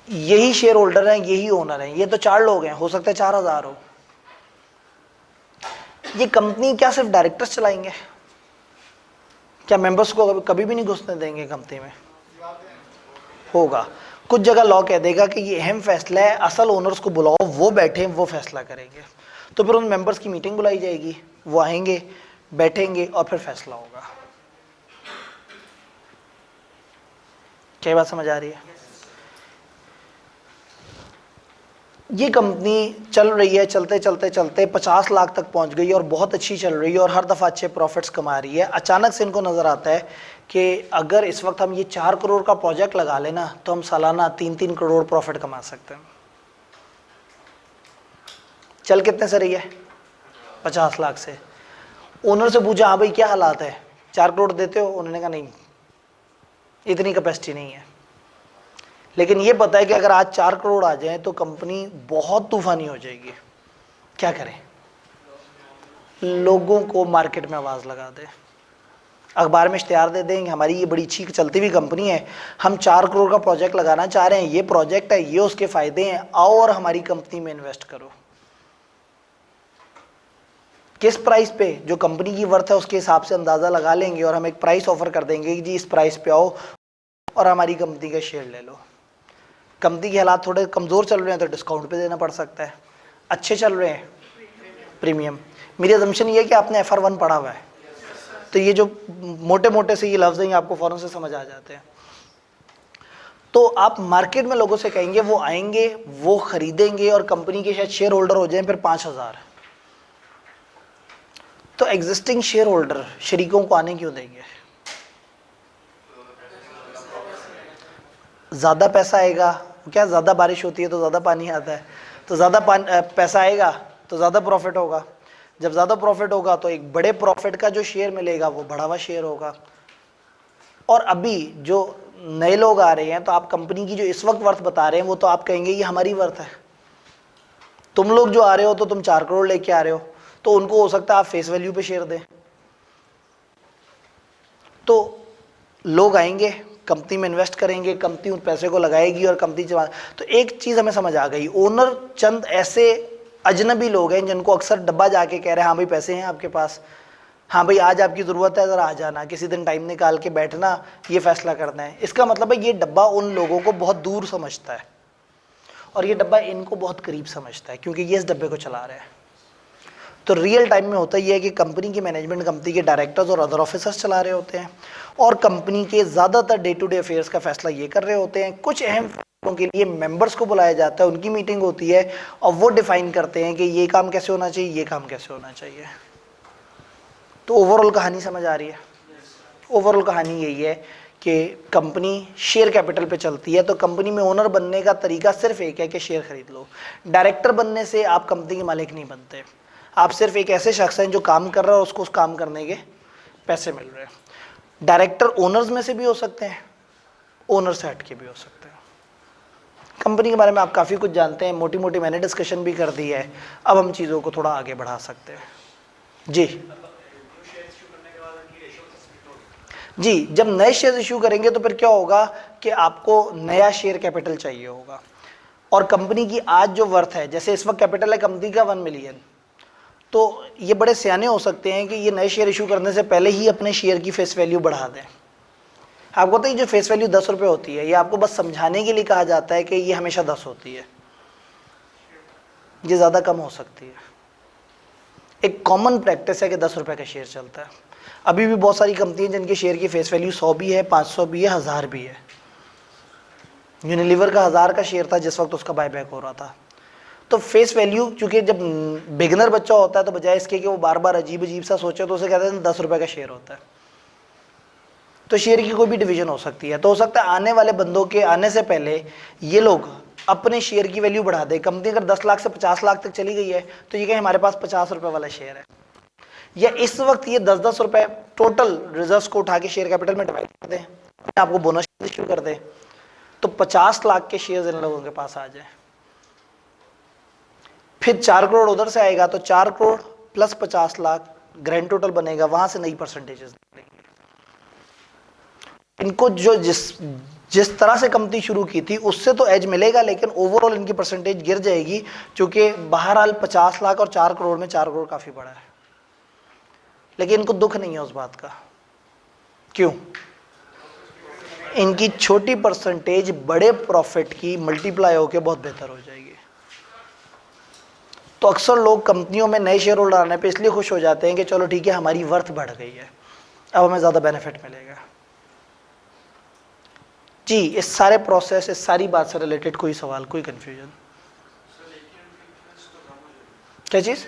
यही शेयर होल्डर हैं, यही ओनर हैं, ये तो 4 लोग हैं, हो सकता है 4,000 हो। ये कंपनी क्या सिर्फ डायरेक्टर्स चलाएंगे? क्या मेंबर्स को कभी भी नहीं घुसने देंगे कंपनी में? होगा। कुछ जगह लॉ कह देगा कि ये अहम फैसला है, असल ओनर्स को बुलाओ, वो बैठे, वो फैसला करेंगे। तो फिर उन मेंबर्स की मीटिंग बुलाई जाएगी, वो आएंगे, बैठेंगे, और फिर फैसला होगा। क्या बात समझ आ रही है? ये कंपनी चल रही है, चलते चलते चलते 50 लाख तक पहुंच गई और बहुत अच्छी चल रही है और हर दफ़ा अच्छे प्रॉफिट्स कमा रही है। अचानक से इनको नज़र आता है कि अगर इस वक्त हम ये 4 करोड़ का प्रोजेक्ट लगा लेना तो हम सालाना 3-3 करोड़ प्रॉफिट कमा सकते हैं। चल कितने से रही है? 50 लाख से। ओनर से पूछा हाँ भाई क्या हालात है, 4 करोड़ देते हो? उन्होंने कहा नहीं, इतनी कैपेसिटी नहीं है। लेकिन ये पता है कि अगर आज 4 करोड़ आ जाए तो कंपनी बहुत तूफानी हो जाएगी। क्या करें? लोगों को मार्केट में आवाज़ लगा दे, अखबार में इश्तिहार दे देंगे हमारी ये बड़ी अच्छी चलती हुई कंपनी है, हम 4 करोड़ का प्रोजेक्ट लगाना चाह रहे हैं, ये प्रोजेक्ट है, ये उसके फ़ायदे हैं, आओ और हमारी कंपनी में इन्वेस्ट करो। किस प्राइस पे, जो कंपनी की वर्थ है उसके हिसाब से अंदाज़ा लगा लेंगे और हम एक प्राइस ऑफर कर देंगे कि जी इस प्राइस पे आओ और हमारी कंपनी का शेयर ले लो। कंपनी के हालात थोड़े कमज़ोर चल रहे हैं तो डिस्काउंट पे देना पड़ सकता है, अच्छे चल रहे हैं प्रीमियम। मेरी अजम्पशन ये है कि आपने FR1 पढ़ा हुआ है, तो ये जो मोटे मोटे से ये लफ्ज़ हैं आपको फ़ौरन से समझ आ जाते हैं। तो आप मार्केट में लोगों से कहेंगे, वो आएंगे, वो खरीदेंगे और कंपनी के शायद शेयर होल्डर हो जाएं फिर 5000। तो एग्जिस्टिंग शेयर होल्डर शरीकों को आने क्यों देंगे? ज़्यादा पैसा आएगा, क्या ज़्यादा बारिश होती है तो ज़्यादा पानी आता है, तो ज़्यादा पैसा आएगा तो ज़्यादा प्रॉफिट होगा। जब ज़्यादा प्रॉफिट होगा तो एक बड़े प्रॉफिट का जो शेयर मिलेगा वो बढ़ा हुआ शेयर होगा। और अभी जो नए लोग आ रहे हैं तो आप कंपनी की जो इस वक्त वर्थ बता रहे हैं वो तो आप कहेंगे ये हमारी वर्थ है। तुम लोग जो आ रहे हो तो तुम 4 करोड़ लेके आ रहे हो, तो उनको हो सकता है आप फेस वैल्यू पे शेयर दें। तो लोग आएंगे, कंपनी में इन्वेस्ट करेंगे, कंपनी उन पैसे को लगाएगी और कंपनी चला। तो एक चीज़ हमें समझ आ गई, ओनर चंद ऐसे अजनबी लोग हैं जिनको अक्सर डब्बा जाके कह रहे हैं हाँ भाई पैसे हैं आपके पास, हाँ भाई आज आपकी ज़रूरत है, ज़रा आ जाना, किसी दिन टाइम निकाल के बैठना, ये फैसला करना है। इसका मतलब है ये डब्बा उन लोगों को बहुत दूर समझता है और ये डब्बा इनको बहुत करीब समझता है क्योंकि ये इस डब्बे को चला रहे हैं। तो रियल टाइम में होता ये है कि कंपनी की मैनेजमेंट कंपनी के डायरेक्टर्स और अदर ऑफिसर्स चला रहे होते हैं और कंपनी के ज़्यादातर डे टू डे अफेयर्स का फैसला ये कर रहे होते हैं। कुछ अहम फैसलों के लिए मेंबर्स को बुलाया जाता है, उनकी मीटिंग होती है और वो डिफाइन करते हैं कि ये काम कैसे होना चाहिए, ये काम कैसे होना चाहिए। तो ओवरऑल कहानी समझ आ रही है? ओवरऑल कहानी यही है कि कंपनी शेयर कैपिटल पे चलती है, तो कंपनी में ओनर बनने का तरीका सिर्फ एक है कि शेयर खरीद लो। डायरेक्टर बनने से आप कंपनी के मालिक नहीं बनते, आप सिर्फ एक ऐसे शख्स हैं जो काम कर रहा है और उसको उस काम करने के पैसे मिल रहे हैं। डायरेक्टर ओनर्स में से भी हो सकते हैं, ओनर से हट के भी हो सकते हैं। कंपनी के बारे में आप काफ़ी कुछ जानते हैं, मोटी मोटी मैंने डिस्कशन भी कर दी है, अब हम चीज़ों को थोड़ा आगे बढ़ा सकते हैं। जी जी, जब नए शेयर इशू करेंगे तो फिर क्या होगा कि आपको नया शेयर कैपिटल चाहिए होगा और कंपनी की आज जो वर्थ है, जैसे इस वक्त कैपिटल है कंपनी का 1 मिलियन, तो ये बड़े सियाने हो सकते हैं कि ये नए शेयर इशू करने से पहले ही अपने शेयर की फेस वैल्यू बढ़ा दें। आपको पता है जो फेस वैल्यू 10 रुपये होती है, ये आपको बस समझाने के लिए कहा जाता है कि ये हमेशा 10 होती है, ये ज़्यादा कम हो सकती है। एक कॉमन प्रैक्टिस है कि 10 रुपये का शेयर चलता है। अभी भी बहुत सारी कंपनी हैं जिनके शेयर की फेस वैल्यू 100 भी है, 500 भी है, 1000 भी है। यूनिलीवर का 1000 का शेयर था जिस वक्त उसका बायबैक हो रहा था। तो फेस वैल्यू, चूँकि जब बिगनर बच्चा होता है तो बजाय इसके कि वो बार बार अजीब अजीब सा सोचे तो उसे कहते हैं 10 रुपये का शेयर होता है। तो शेयर की कोई भी डिवीज़न हो सकती है, तो हो सकता है आने वाले बंदों के आने से पहले ये लोग अपने शेयर की वैल्यू बढ़ा दे। कंपनी अगर 10 लाख से 50 लाख तक चली गई है तो ये कहें हमारे पास 50 रुपये वाला शेयर है, या इस वक्त ये 10-10 रुपये टोटल रिजर्व्स को उठा के शेयर कैपिटल में डिवाइड कर दें, आपको बोनस इश्यू कर दे, तो 50 लाख के शेयर्स इन लोगों के पास आ जाए। फिर 4 करोड़ उधर से आएगा तो 4 crore plus 50 lakh grand total बनेगा, वहां से नई परसेंटेजेस निकलेंगी। इनको जो जिस तरह से कंपनी शुरू की थी उससे तो एज मिलेगा, लेकिन ओवरऑल इनकी परसेंटेज गिर जाएगी, क्योंकि बहरहाल 50 लाख और 4 करोड़ में 4 करोड़ काफ़ी बड़ा है। लेकिन इनको दुख नहीं है उस बात का, क्यों? इनकी छोटी परसेंटेज बड़े प्रॉफिट की मल्टीप्लाई होकर बहुत बेहतर हो जाएगी। तो अक्सर लोग कंपनियों में नए शेयर होल्डर आने पे इसलिए खुश हो जाते हैं कि चलो ठीक है हमारी वर्थ बढ़ गई है, अब हमें ज़्यादा बेनिफिट मिलेगा। जी, इस सारे प्रोसेस, इस सारी बात से रिलेटेड कोई सवाल, कोई कन्फ्यूजन? क्या चीज़?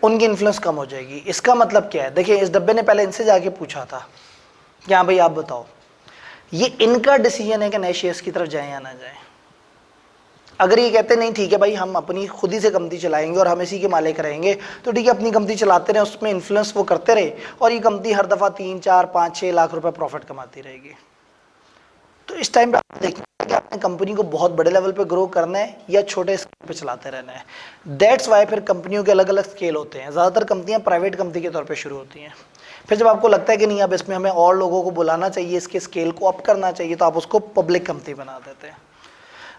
उनकी इन्फ्लुएंस कम हो जाएगी। इसका मतलब क्या है? देखिए, इस डब्बे ने पहले इनसे जाके पूछा था कि हाँ भाई आप बताओ, ये इनका डिसीजन है कि नए शेयर्स की तरफ जाएं या ना जाएं। अगर ये कहते नहीं ठीक है भाई हम अपनी खुद ही से कंपनी चलाएंगे और हम इसी के मालिक रहेंगे, तो ठीक है अपनी कंपनी चलाते रहे, उसमें इन्फ्लुएंस वो करते रहे और ये कंपनी हर दफ़ा 3, 4, 5, 6 लाख रुपए प्रॉफिट कमाती रहेगी। तो इस टाइम पे आप देखिए कि आपने कंपनी को बहुत बड़े लेवल पे ग्रो करना है या छोटे स्केल पे चलाते रहना है। दैट्स वाई फिर कंपनियों के अलग अलग स्केल होते हैं। ज़्यादातर कंपनियां प्राइवेट कंपनी के तौर पे शुरू होती हैं। फिर जब आपको लगता है कि नहीं अब इसमें हमें और लोगों को बुलाना चाहिए, इसके स्केल को अप करना चाहिए, तो आप उसको पब्लिक कंपनी बना देते हैं।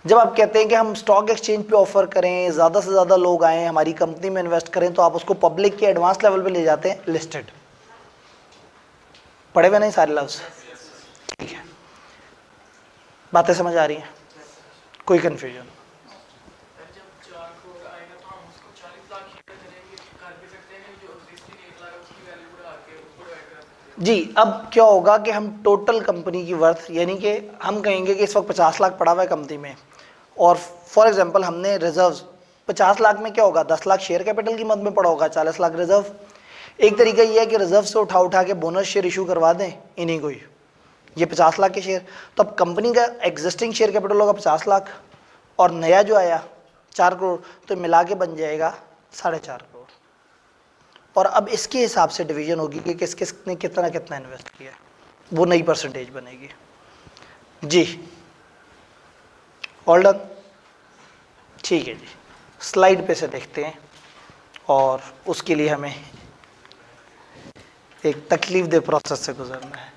जब आप कहते हैं कि हम स्टॉक एक्सचेंज पे ऑफर करें, ज़्यादा से ज़्यादा लोग आएँ हमारी कंपनी में इन्वेस्ट करें, तो आप उसको पब्लिक के एडवांस लेवल पे ले जाते हैं, लिस्टेड। पढ़े हुए नहीं सारे लफ्ज़? ठीक है, बातें समझ आ रही हैं? कोई कन्फ्यूजन? जी, अब क्या होगा कि हम टोटल कंपनी की वर्थ, यानी कि हम कहेंगे कि इस वक्त 50 लाख पड़ा हुआ है कंपनी में, और फॉर एग्जांपल हमने रिजर्व्स 50 लाख में क्या होगा, 10 लाख शेयर कैपिटल की मद में पड़ा होगा, 40 लाख रिजर्व। एक तरीका ये है कि रिजर्व से उठा के बोनस शेयर इशू करवा दें इन्हीं को ही, ये 50 लाख के शेयर। तो अब कंपनी का एग्जिस्टिंग शेयर कैपिटल होगा 50 लाख, और नया जो आया 4 करोड़, तो मिला के बन जाएगा 4.5 करोड़। और अब इसके हिसाब से डिवीजन होगी कि किस किस ने कितना कितना इन्वेस्ट किया है, वो नई परसेंटेज बनेगी। जी, ऑल डन? ठीक है जी, स्लाइड पे से देखते हैं, और उसके लिए हमें एक तकलीफ दे प्रोसेस से गुजरना है।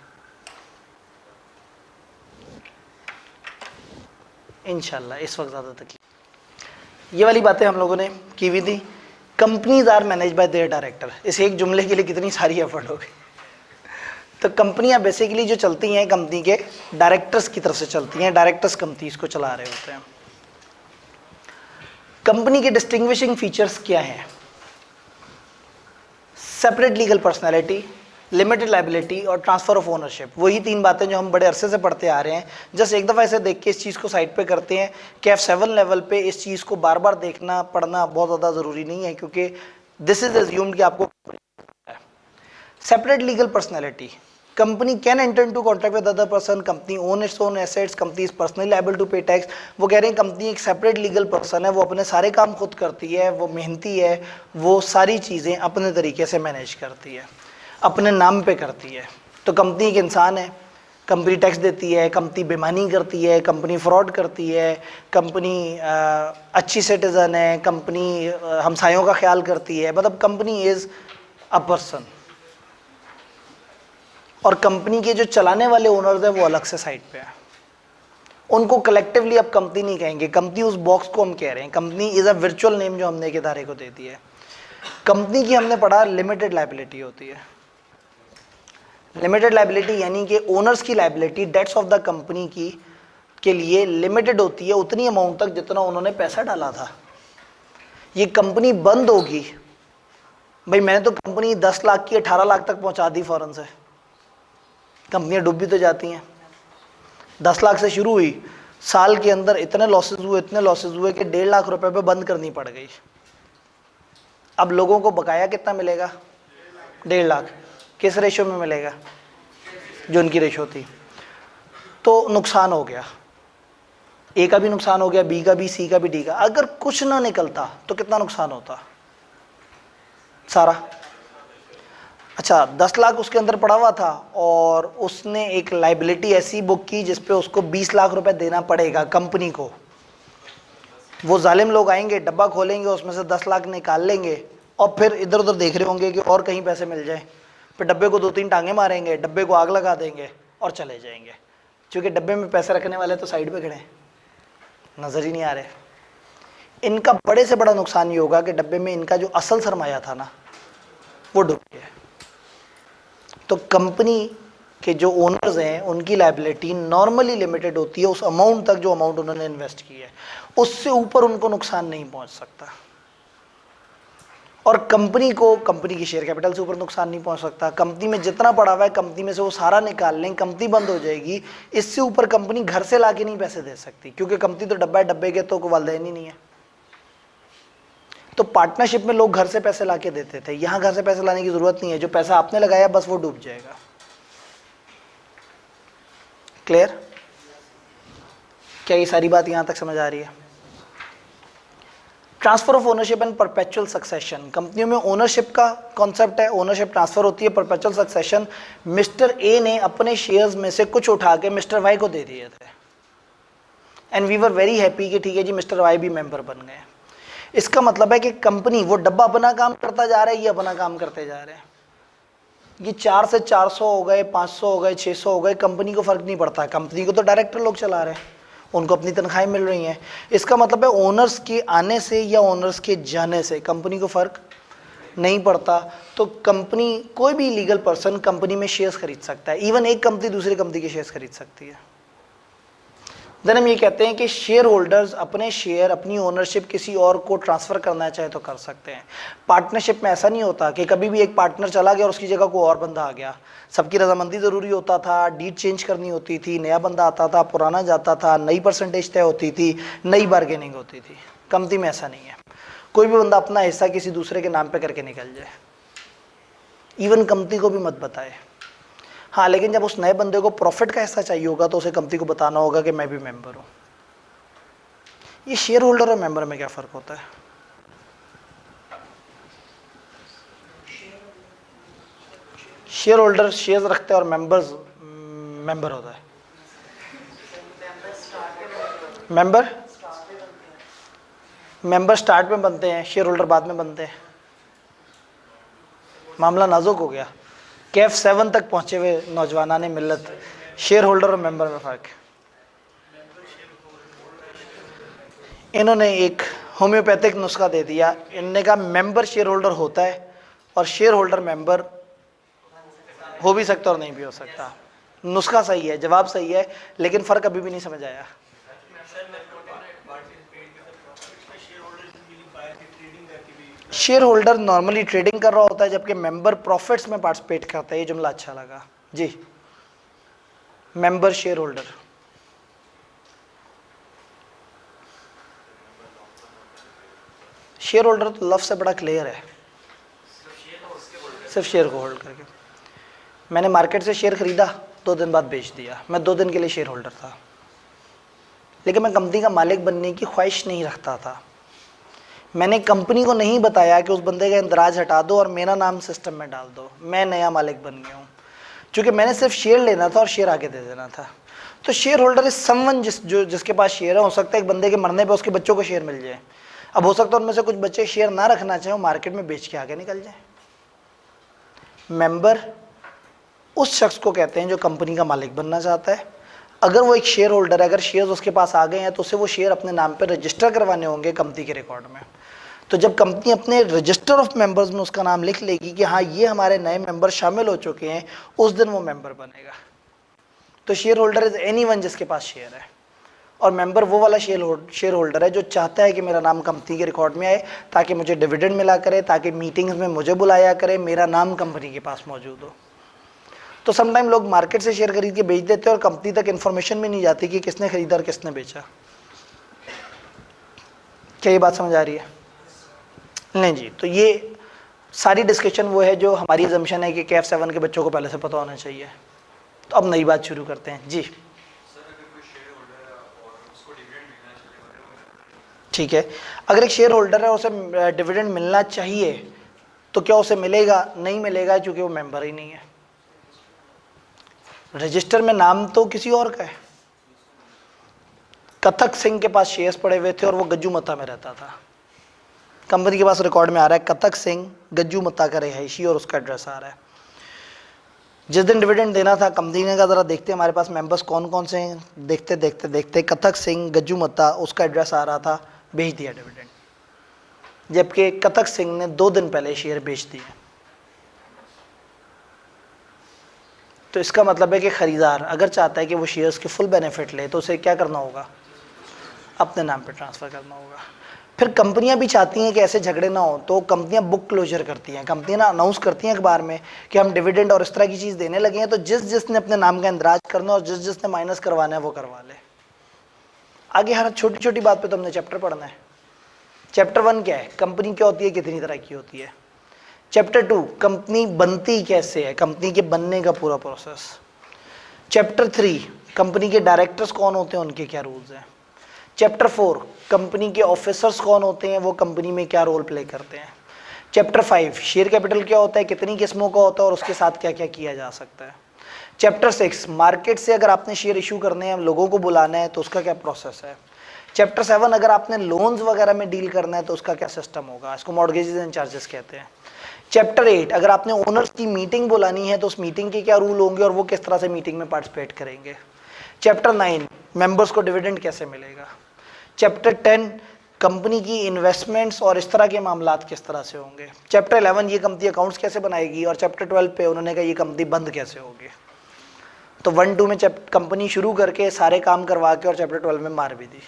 इंशाल्लाह इस वक्त ज़्यादा तकलीफ। ये वाली बातें हम लोगों ने की हुई थी। Companies are manage by their director, इस एक जुमले के लिए कितनी सारी एफर्ट हो गई। तो कंपनियां बेसिकली जो चलती हैं कंपनी के डायरेक्टर्स की तरफ से चलती हैं, डायरेक्टर्स कंपनीज को चला रहे होते हैं। कंपनी के डिस्टिंग्विशिंग फीचर्स क्या हैं? Separate legal personality, limited liability और ट्रांसफर ऑफ ओनरशिप। वही 3 बातें जो हम बड़े अरसे से पढ़ते आ रहे हैं। जस्ट एक दफ़ा ऐसे देख के इस चीज़ को साइड पे करते हैं कि F7 लेवल पे इस चीज़ को बार बार देखना पढ़ना बहुत ज़्यादा ज़रूरी नहीं है, क्योंकि दिस इज एज्यूम्ड कि आपको separate legal personality. Company can enter into contract with other person, company own its own assets, company is personally liable to pay tax. वो कह रहे हैं कंपनी एक सेपरेट लीगल पर्सन है, वो अपने सारे काम खुद करती है, वो मेहनती है, वो सारी चीज़ें अपने तरीके से मैनेज करती है, अपने नाम पे करती है। तो कंपनी एक इंसान है, कंपनी टैक्स देती है, कंपनी बेईमानी करती है, कंपनी फ्रॉड करती है, कंपनी अच्छी सिटीज़न है, कंपनी हमसायों का ख्याल करती है, मतलब कंपनी इज़ अ पर्सन। और कंपनी के जो चलाने वाले ओनर्स हैं वो अलग से साइड पे हैं, उनको कलेक्टिवली अब कंपनी नहीं कहेंगे, कंपनी उस बॉक्स को हम कह रहे हैं। Company is a virtual name जो हमने एक इदारे को दे दी है। कंपनी की हमने पढ़ा लिमिटेड लायबिलिटी होती है। लिमिटेड लायबिलिटी यानी कि ओनर्स की liability debts of the company की के लिए लिमिटेड होती है उतनी अमाउंट तक जितना उन्होंने पैसा डाला था। ये कंपनी बंद होगी, भाई मैंने तो कंपनी 10 लाख की 18 लाख तक पहुंचा दी फ़ौरन से, कंपनियां डूब भी तो जाती हैं। 10 लाख से शुरू हुई, साल के अंदर इतने लॉसेज हुए कि 1.5 लाख रुपए पे बंद करनी पड़ गई। अब लोगों को बकाया कितना मिलेगा? 1.5 लाख। किस रेशो में मिलेगा? जो उनकी रेशो थी। तो नुकसान हो गया, ए का भी नुकसान हो गया, बी का भी, सी का भी, डी का। अगर कुछ ना निकलता तो कितना नुकसान होता? सारा। अच्छा, 10 लाख उसके अंदर पड़ा हुआ था और उसने एक लाइबिलिटी ऐसी बुक की जिसपे उसको 20 लाख रुपए देना पड़ेगा कंपनी को। वो जालिम लोग आएंगे, डब्बा खोलेंगे, उसमें से 10 लाख निकाल लेंगे और फिर इधर उधर देख रहे होंगे कि और कहीं पैसे मिल जाए। फिर डब्बे को 2-3 टांगे मारेंगे, डब्बे को आग लगा देंगे और चले जाएंगे, क्योंकि डब्बे में पैसे रखने वाले तो साइड पे खड़े हैं, नज़र ही नहीं आ रहे। इनका बड़े से बड़ा नुकसान ये होगा कि डब्बे में इनका जो असल सरमाया था ना वो डूब गया। तो कंपनी के जो ओनर्स हैं उनकी लायबिलिटी नॉर्मली लिमिटेड होती है उस अमाउंट तक जो अमाउंट उन्होंने इन्वेस्ट की है, उससे ऊपर उनको नुकसान नहीं पहुंच सकता। और कंपनी को कंपनी की शेयर कैपिटल से ऊपर नुकसान नहीं पहुंच सकता। कंपनी में जितना पड़ा हुआ है कंपनी में से वो सारा निकाल लें, कंपनी बंद हो जाएगी। इससे ऊपर कंपनी घर से लाके नहीं पैसे दे सकती, क्योंकि कंपनी तो डब्बा है, डब्बे के तो वालदेन ही नहीं है। तो पार्टनरशिप में लोग घर से पैसे लाके देते थे, यहाँ घर से पैसे लाने की जरूरत नहीं है, जो पैसा आपने लगाया बस वो डूब जाएगा। क्लियर? क्या ये सारी बात यहाँ तक समझ आ रही है? Transfer of ownership and perpetual succession. कंपनियों में ओनरशिप का कॉन्सेप्ट है, ओनरशिप ट्रांसफर होती है। परपेचुअल सक्सेशन, मिस्टर ए ने अपने शेयर्स में से कुछ उठा के मिस्टर वाई को दे दिए थे and we were very happy कि ठीक है जी मिस्टर वाई भी मेंबर बन गए। इसका मतलब है कि कंपनी, वो डब्बा अपना काम करता जा रहा है, ये अपना काम करते जा रहे हैं। ये 4 से 400 हो गए, 500 हो गए, 600 हो गए, कंपनी को फ़र्क नहीं पड़ता। कंपनी को तो डायरेक्टर लोग चला रहे हैं, उनको अपनी तनख्वाहें मिल रही हैं। इसका मतलब है ओनर्स के आने से या ओनर्स के जाने से कंपनी को फ़र्क नहीं पड़ता। तो कंपनी, कोई भी लीगल पर्सन कंपनी में शेयर्स खरीद सकता है। इवन एक कंपनी दूसरी कंपनी के शेयर्स खरीद सकती है। देन हम ये कहते हैं कि शेयर होल्डर्स अपने शेयर, अपनी ओनरशिप किसी और को ट्रांसफ़र करना चाहे तो कर सकते हैं। पार्टनरशिप में ऐसा नहीं होता कि कभी भी एक पार्टनर चला गया और उसकी जगह कोई और बंदा आ गया। सबकी रजामंदी ज़रूरी होता था, डीड चेंज करनी होती थी, नया बंदा आता था, पुराना जाता था, नई परसेंटेज तय होती थी, नई बार्गेनिंग होती थी। कंपनी में ऐसा नहीं है, कोई भी बंदा अपना हिस्सा किसी दूसरे के नाम पे करके निकल जाए, इवन कंपनी को भी मत बताए। हाँ, लेकिन जब उस नए बंदे को प्रॉफिट का हिस्सा चाहिए होगा तो उसे कंपनी को बताना होगा कि मैं भी मेंबर हूँ। ये शेयर होल्डर और मेंबर में क्या फ़र्क होता है? शेयर होल्डर शेयर्स रखते हैं और मेंबर्स मेंबर होता है। मेंबर स्टार्ट में बनते हैं, शेयर होल्डर बाद में बनते हैं। मामला नाजुक हो गया। कैफ 7 तक पहुंचे हुए नौजवाना ने मिलत, शेयर होल्डर और मेंबर में फ़र्क है। इन्होंने एक होम्योपैथिक नुस्खा दे दिया। इन्होंने कहा मेंबर शेयर होल्डर होता है और शेयर होल्डर मेंबर हो भी सकता और नहीं भी हो सकता। नुस्खा सही है, जवाब सही है, लेकिन फ़र्क अभी भी नहीं समझ आया। शेयर होल्डर नॉर्मली ट्रेडिंग कर रहा होता है, जबकि मेंबर प्रॉफिट्स में पार्टिसिपेट करता है। ये जुमला अच्छा लगा जी। Member shareholder, shareholder तो लफ्ज़ से बड़ा क्लियर है, सिर्फ शेयर को होल्ड करके। मैंने मार्केट से शेयर खरीदा, 2 दिन बाद बेच दिया, मैं 2 दिन के लिए शेयर होल्डर था, लेकिन मैं कंपनी का मालिक बनने की ख्वाहिश नहीं रखता था। मैंने कंपनी को नहीं बताया कि उस बंदे का इंदराज हटा दो और मेरा नाम सिस्टम में डाल दो, मैं नया मालिक बन गया हूँ, क्योंकि मैंने सिर्फ शेयर लेना था और शेयर आगे दे देना था। तो शेयर होल्डर इज समवन जिसके पास शेयर है। हो सकता है एक बंदे के मरने पे उसके बच्चों को शेयर मिल जाए। अब हो सकता है उनमें से कुछ बच्चे शेयर ना रखना चाहें, मार्केट में बेच के आगे निकल जाए। मेंबर उस शख्स को कहते हैं जो कंपनी का मालिक बनना चाहता है। अगर वो एक शेयर होल्डर है, अगर शेयर उसके पास आ गए हैं तो उसे वो शेयर अपने नाम पर रजिस्टर करवाने होंगे कंपनी के रिकॉर्ड में। तो जब कंपनी अपने रजिस्टर ऑफ मेंबर्स में उसका नाम लिख लेगी कि हाँ ये हमारे नए मेंबर शामिल हो चुके हैं, उस दिन वो मेंबर बनेगा। तो शेयर होल्डर इज एनीवन जिसके पास शेयर है, और मेंबर वो वाला शेयर होल्डर है जो चाहता है कि मेरा नाम कंपनी के रिकॉर्ड में आए, ताकि मुझे डिविडेंड मिला करे, ताकि मीटिंग्स में मुझे बुलाया करे, मेरा नाम कंपनी के पास मौजूद हो। तो समटाइम लोग मार्केट से शेयर खरीद के बेच देते हैं और कंपनी तक इन्फॉर्मेशन भी नहीं जाती कि किसने खरीदा और किसने बेचा। क्या ये बात समझ आ रही है? नहीं जी। तो ये सारी डिस्कशन वो है जो हमारी अजम्पशन है कि कैफ 7 के बच्चों को पहले से पता होना चाहिए। तो अब नई बात शुरू करते हैं जी। ठीक है, अगर एक शेयर होल्डर है उसे डिविडेंड मिलना चाहिए, तो क्या उसे मिलेगा? नहीं मिलेगा, क्योंकि वो मेंबर ही नहीं है। रजिस्टर में नाम तो किसी और का है। कथक सिंह के पास शेयर्स पड़े हुए थे और वो गज्जू मत्ता में रहता था। कंपनी के पास रिकॉर्ड में आ रहा है कथक सिंह गज्जू मत्ता का रहायशी और उसका एड्रेस आ रहा है। जिस दिन डिविडेंड देना था, कंपनी ने कहा ज़रा देखते हैं हमारे पास मेंबर्स कौन कौन से हैं। देखते देखते देखते कथक सिंह गज्जू मत्ता उसका एड्रेस आ रहा था, भेज दिया डिविडेंड, जबकि कथक सिंह ने 2 दिन पहले शेयर बेच दिए। तो इसका मतलब है कि ख़रीदार अगर चाहता है कि वो शेयर्स के फुल बेनिफिट ले तो उसे क्या करना होगा? अपने नाम पे ट्रांसफ़र करना होगा। फिर कंपनियां भी चाहती हैं कि ऐसे झगड़े ना हो, तो कंपनियां बुक क्लोजर करती हैं। कंपनियां ना अनाउंस करती हैं अखबार में कि हम डिविडेंड और इस तरह की चीज़ देने लगे हैं, तो जिस जिसने अपने नाम का इंदराज करना और जिस जिसने माइनस करवाना है वो करवा ले। आगे हर छोटी छोटी बात पे तो हमने चैप्टर पढ़ना है। चैप्टर 1 क्या है? कंपनी क्या होती है, कितनी तरह की होती है। चैप्टर 2 कंपनी बनती कैसे है, कंपनी के बनने का पूरा प्रोसेस। चैप्टर 3 कंपनी के डायरेक्टर्स कौन होते हैं, उनके क्या रूल्स हैं। चैप्टर 4 कंपनी के ऑफिसर्स कौन होते हैं, वो कंपनी में क्या रोल प्ले करते हैं। चैप्टर 5 शेयर कैपिटल क्या होता है, कितनी किस्मों का होता है और उसके साथ क्या क्या किया जा सकता है। चैप्टर 6 मार्केट से अगर आपने शेयर इशू करने हैं, लोगों को बुलाना है, तो उसका क्या प्रोसेस है। चैप्टर 7 अगर आपने लोन्स वगैरह में डील करना है तो उसका क्या सिस्टम होगा, इसको मॉर्गेजेस एंड चार्जेस कहते हैं। चैप्टर 8, अगर आपने ओनर्स की मीटिंग बुलानी है तो उस मीटिंग के क्या रूल होंगे और वो किस तरह से मीटिंग में पार्टिसिपेट करेंगे। चैप्टर 9, मेंबर्स को डिविडेंड कैसे मिलेगा। चैप्टर 10, कंपनी की इन्वेस्टमेंट्स और इस तरह के मामलात किस तरह से होंगे। चैप्टर 11, ये कंपनी अकाउंट्स कैसे बनाएगी, और चैप्टर 12 पे उन्होंने कहा ये कंपनी बंद कैसे होगी। तो 1-2 में कंपनी शुरू करके सारे काम करवा के और चैप्टर 12 में मार भी दी।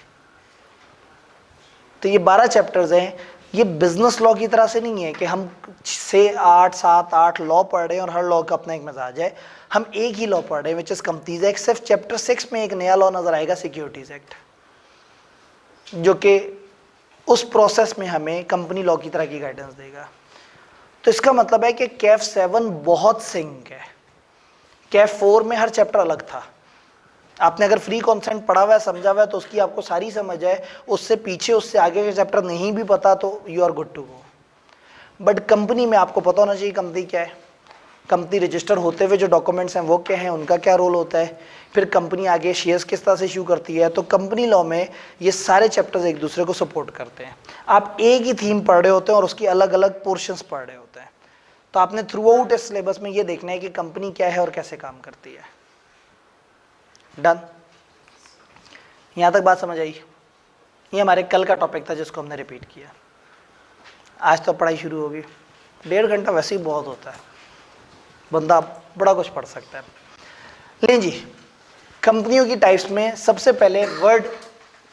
तो ये 12 चैप्टर्स हैं। ये बिजनेस लॉ की तरह से नहीं है कि हम 6-8-7-8 लॉ पढ़ रहे हैं और हर लॉ का अपना एक मिजाज है। हम एक ही लॉ पढ़ रहे हैं विच इज कंपनीज एक्ट। सिर्फ चैप्टर 6 में एक नया लॉ नजर आएगा, सिक्योरिटीज एक्ट, जो कि उस प्रोसेस में हमें कंपनी लॉ की तरह की गाइडेंस देगा। तो इसका मतलब है कि कैफ 7 बहुत सिंक है। कैफ 4 में हर चैप्टर अलग था। आपने अगर फ्री कॉन्सेंट पढ़ा हुआ है, समझा हुआ है, तो उसकी आपको सारी समझ है। उससे पीछे उससे आगे के चैप्टर नहीं भी पता तो you are good to go. But company में आपको पता होना चाहिए कंपनी क्या है, कंपनी रजिस्टर होते हुए जो डॉक्यूमेंट्स हैं वो क्या हैं, उनका क्या रोल होता है, फिर कंपनी आगे शेयर्स किस तरह से इशू करती है। तो कंपनी लॉ में ये सारे चैप्टर्स एक दूसरे को सपोर्ट करते हैं। आप एक ही थीम पढ़ रहे होते हैं और उसकी अलग अलग पोर्शंस पढ़ रहे होते हैं। तो आपने थ्रू आउट इस सिलेबस में ये देखना है कि कंपनी क्या है और कैसे काम करती है। डन, यहां तक बात समझ आई। ये हमारे कल का टॉपिक था जिसको हमने रिपीट किया। आज तो पढ़ाई शुरू होगी। 1.5 घंटा वैसे ही बहुत होता है, बंदा बड़ा कुछ पढ़ सकता है। लें जी, कंपनियों की टाइप्स में सबसे पहले वर्ड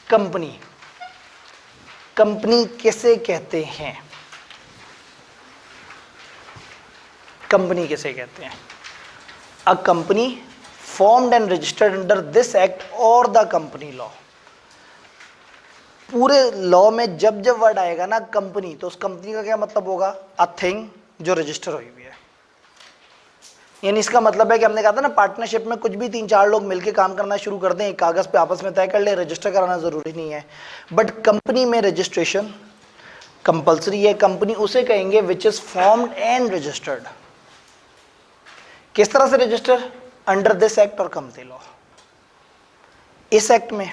कंपनी। कंपनी किसे कहते हैं, कंपनी किसे कहते हैं। A company formed and registered under this act or the company law। पूरे लॉ में जब जब वर्ड आएगा ना कंपनी, तो उस कंपनी का क्या मतलब होगा, अ थिंग जो रजिस्टर हुई हुई है। यानी इसका मतलब है कि हमने कहा था ना पार्टनरशिप में कुछ भी 3-4 लोग मिलकर काम करना शुरू कर दें, एक कागज पे आपस में तय कर ले, रजिस्टर कराना जरूरी नहीं है। बट कंपनी में रजिस्ट्रेशन कंपल्सरी है। कंपनी उसे कहेंगे which is formed and registered. किस तरह से रजिस्टर, अंडर दिस एक्ट और कंपनी लॉ। इस एक्ट में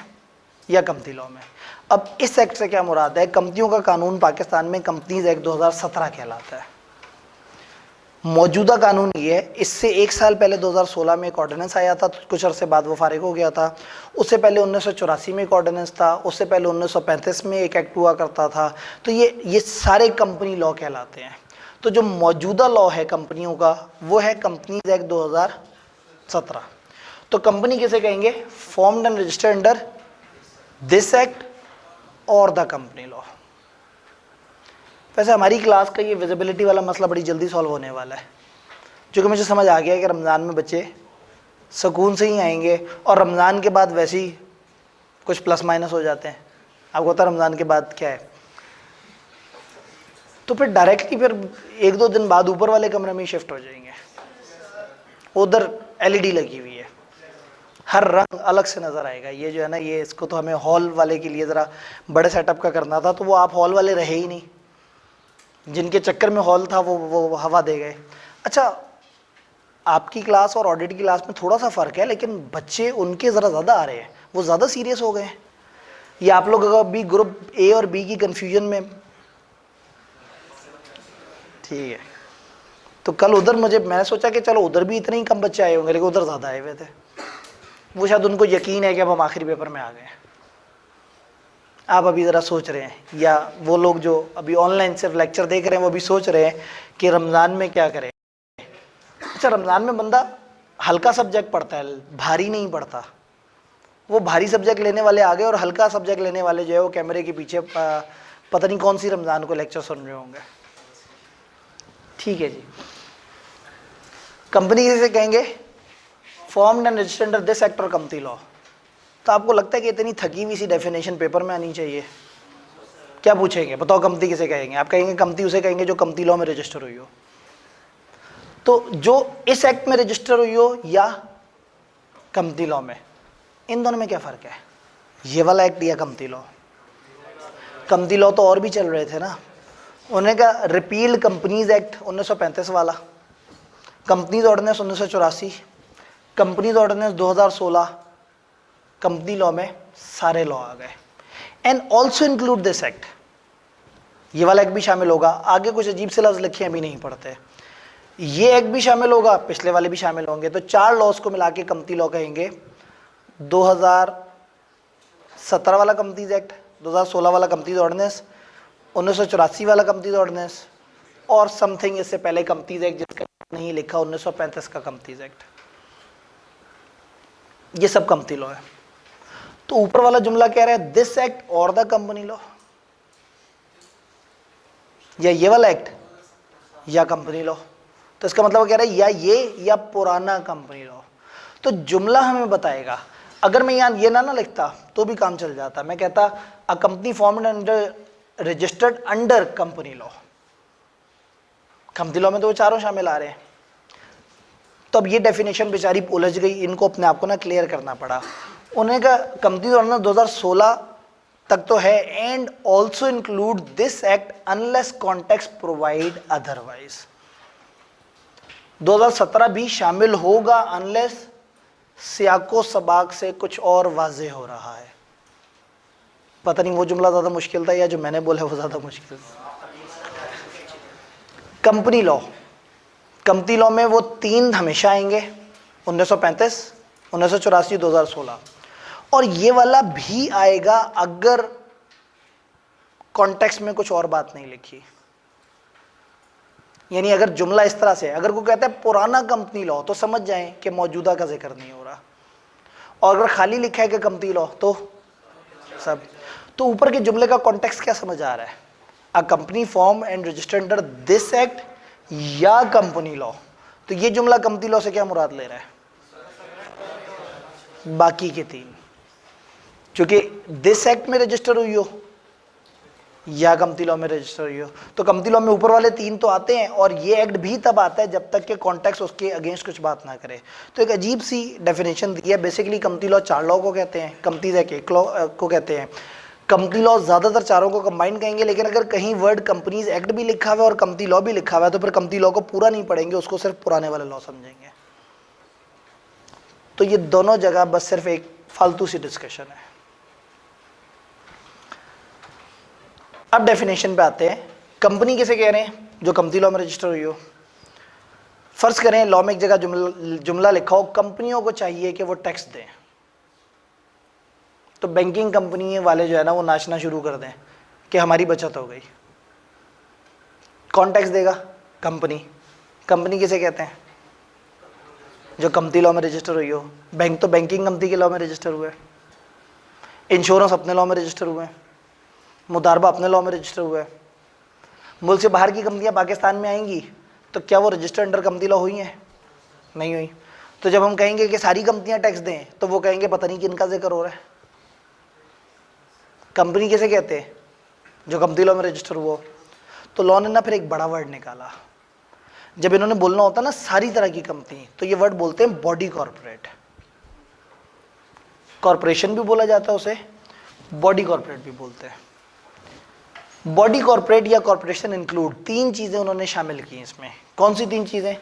या कंपनी लॉ में। अब इस एक्ट से क्या मुराद है, कंपनियों का कानून पाकिस्तान में कंपनीज एक्ट 2017 कहलाता है। मौजूदा कानून ये है, इससे 1 साल पहले 2016 में एक ऑर्डिनेंस आया था, कुछ अरसे बाद वो फारिग हो गया था। उससे पहले 1984 में एक ऑर्डिनेंस था, उससे पहले 1935 में एक एक्ट हुआ करता था। तो ये सारे कंपनी लॉ कहलाते हैं। तो जो मौजूदा लॉ है कंपनियों का वो है कंपनीज एक्ट 2017। तो कंपनी किसे कहेंगे, formed and registered under this act और द कंपनी लॉ। वैसे हमारी क्लास का ये विजिबिलिटी वाला मसला बड़ी जल्दी सॉल्व होने वाला है, क्योंकि मुझे समझ आ गया है कि रमज़ान में बच्चे सुकून से ही आएंगे और रमज़ान के बाद वैसे ही कुछ प्लस माइनस हो जाते हैं। आपको पता है रमज़ान के बाद क्या है, तो फिर डायरेक्टली फिर 1-2 दिन बाद ऊपर वाले कमरे में शिफ्ट हो जाएंगे। उधर एलईडी लगी हुई है, हर रंग अलग से नज़र आएगा। ये जो है ना, ये इसको तो हमें हॉल वाले के लिए ज़रा बड़े सेटअप का करना था, तो वो आप हॉल वाले रहे ही नहीं, जिनके चक्कर में हॉल था वो हवा दे गए। अच्छा, आपकी क्लास और ऑडिट की क्लास में थोड़ा सा फ़र्क है, लेकिन बच्चे उनके ज़रा ज़्यादा आ रहे हैं, वो ज़्यादा सीरियस हो गए हैं। या आप लोग अगर अभी ग्रुप ए और बी की कन्फ्यूजन में, ठीक है। तो कल उधर मैंने सोचा कि चलो उधर भी इतने ही कम बच्चे आए होंगे, लेकिन उधर ज़्यादा आए हुए थे। वो शायद उनको यकीन है कि अब हम आखिरी पेपर में आ गए हैं। आप अभी ज़रा सोच रहे हैं, या वो लोग जो अभी ऑनलाइन सिर्फ लेक्चर देख रहे हैं वो भी सोच रहे हैं कि रमज़ान में क्या करें। अच्छा, रमज़ान में बंदा हल्का सब्जेक्ट पढ़ता है, भारी नहीं पढ़ता। वो भारी सब्जेक्ट लेने वाले आ गए और हल्का सब्जेक्ट लेने वाले जो है वो कैमरे के पीछे पता नहीं कौन सी रमज़ान को लेक्चर सुन रहे होंगे। ठीक है जी, कंपनी किसे कहेंगे, formed and registered under this act और कंपनी लॉ। तो आपको लगता है कि इतनी थकी हुई सी डेफिनेशन पेपर में आनी चाहिए? क्या पूछेंगे, बताओ कंपनी किसे कहेंगे? आप कहेंगे कंपनी उसे कहेंगे जो कंपनी लॉ में रजिस्टर हुई हो। तो जो इस एक्ट में रजिस्टर हुई हो या कंपनी लॉ में, इन दोनों में क्या फ़र्क है, ये वाला एक्ट या कंपनी लॉ? कंपनी लॉ तो और भी चल रहे थे ना। उन्होंने कहा रिपील्ड कंपनीज एक्ट 1935 वाला, companies ordinance 1984, companies ordinance 2016, company law में सारे लॉ आ गए। And also include this act. ये वाला एक भी शामिल होगा। आगे कुछ अजीब से लफ्ज़ लिखे अभी नहीं पढ़ते। ये एक भी शामिल होगा, पिछले वाले भी शामिल होंगे। तो 4 लॉस को मिला के कम्पनी लॉ कहेंगे। 2017 वाला कंपनीज एक्ट, 2016 वाला कंपनीज ऑर्डिनेंस, 1984 वाला कंपनीज ऑर्डिनेंस, और समथिंग इससे पहले कंपनीज एक्ट जिसका नहीं लिखा 1935 का कंपनीज एक्ट। ये सब कंपनी लॉ है। तो ऊपर वाला जुमला कह रहा है दिस एक्ट और द कंपनी लॉ, या ये वाला एक्ट या कंपनी लॉ। तो इसका मतलब कह रहा है या ये या पुराना कंपनी लॉ। तो जुमला हमें बताएगा। अगर मैं यहाँ ये ना लिखता तो भी काम चल जाता। मैं कहता a company formed under registered under company law. Company law में तो वो चारों शामिल आ रहे हैं। तो अब ये डेफिनेशन बेचारी उलझ गई, इनको अपने आप को ना क्लियर करना पड़ा। उन्हें का कंपनी लॉ 2016 तक तो है, and also include this act unless context provide otherwise. 2017 भी शामिल होगा अनलेस सियाको सबाक से कुछ और वाजे हो रहा है। पता नहीं वो जुमला ज्यादा मुश्किल था या जो मैंने बोला वो ज्यादा मुश्किल था। कंपनी लॉ, कंपनी लॉ में वो 3 हमेशा आएंगे, 1935, 1984, 2016। और ये वाला भी आएगा अगर कॉन्टेक्स्ट में कुछ और बात नहीं लिखी। यानी अगर जुमला इस तरह से, अगर कोई कहता है पुराना कंपनी लॉ, तो समझ जाएं कि मौजूदा का जिक्र नहीं हो रहा। और अगर खाली लिखा है कि कंपनी लॉ, तो सब। तो ऊपर के जुमले का कॉन्टेक्स्ट क्या समझ आ रहा है? A company form and registered under this act या कंपनी लॉ। तो ये जुमला कंपनी लॉ से क्या मुराद ले रहा है? बाकी के 3, क्योंकि दिस एक्ट में रजिस्टर हुई हो या कंपनी लॉ में रजिस्टर हुई हो। तो कंपनी लॉ में ऊपर वाले 3 तो आते हैं, और ये एक्ट भी तब आता है जब तक कि कॉन्टेक्स्ट उसके अगेंस्ट कुछ बात ना करे। तो एक अजीब सी डेफिनेशन दी है। बेसिकली कंपनी लॉ 4 लॉ को कहते हैं, कंपनीज एक्ट 1 लॉ को कहते हैं। कंपनी लॉ ज़्यादातर चारों को कंबाइन कहेंगे, लेकिन अगर कहीं वर्ड कंपनीज एक्ट भी लिखा हुआ है और कंपनी लॉ भी लिखा हुआ है तो फिर कंपनी लॉ को पूरा नहीं पढ़ेंगे, उसको सिर्फ पुराने वाले लॉ समझेंगे। तो ये दोनों जगह बस सिर्फ एक फालतू सी डिस्कशन है। अब डेफिनेशन पे आते हैं। कंपनी किसे कह रहे हैं? जो कंपनी लॉ में रजिस्टर हुई हो। फर्ज करें लॉ में एक जगह जुमला लिखा हो कंपनियों को चाहिए कि वो टैक्स दें, तो बैंकिंग कंपनी वाले जो है ना वो नाचना शुरू कर दें कि हमारी बचत हो गई। कौन टैक्स देगा? कंपनी। कंपनी किसे कहते हैं? जो कंपनी लॉ में रजिस्टर हुई हो। बैंक तो बैंकिंग कंपनी के लॉ में रजिस्टर हुए, इंश्योरेंस अपने लॉ में रजिस्टर हुए, मुदारबा अपने लॉ में रजिस्टर हुआ है। मुल्क से बाहर की कंपनियां पाकिस्तान में आएंगी तो क्या वो रजिस्टर अंडर कंपनी लॉ हुई हैं? नहीं हुई। तो जब हम कहेंगे कि सारी कंपनियां टैक्स दें तो वो कहेंगे पता नहीं किनका जिक्र हो रहा है। कंपनी किसे कहते हैं? जो कंपनी लॉ में रजिस्टर हुआ। तो लॉ ने ना फिर एक बड़ा वर्ड निकाला। जब इन्होंने बोलना होता ना सारी तरह की कंपनी, तो ये वर्ड बोलते हैं बॉडी कॉर्पोरेट। कॉर्पोरेशन भी बोला जाता है उसे, बॉडी कॉर्पोरेट भी बोलते हैं। बॉडी कॉर्पोरेट या कॉर्पोरेशन इंक्लूड 3 चीजें उन्होंने शामिल की इसमें। कौन सी 3 चीजें?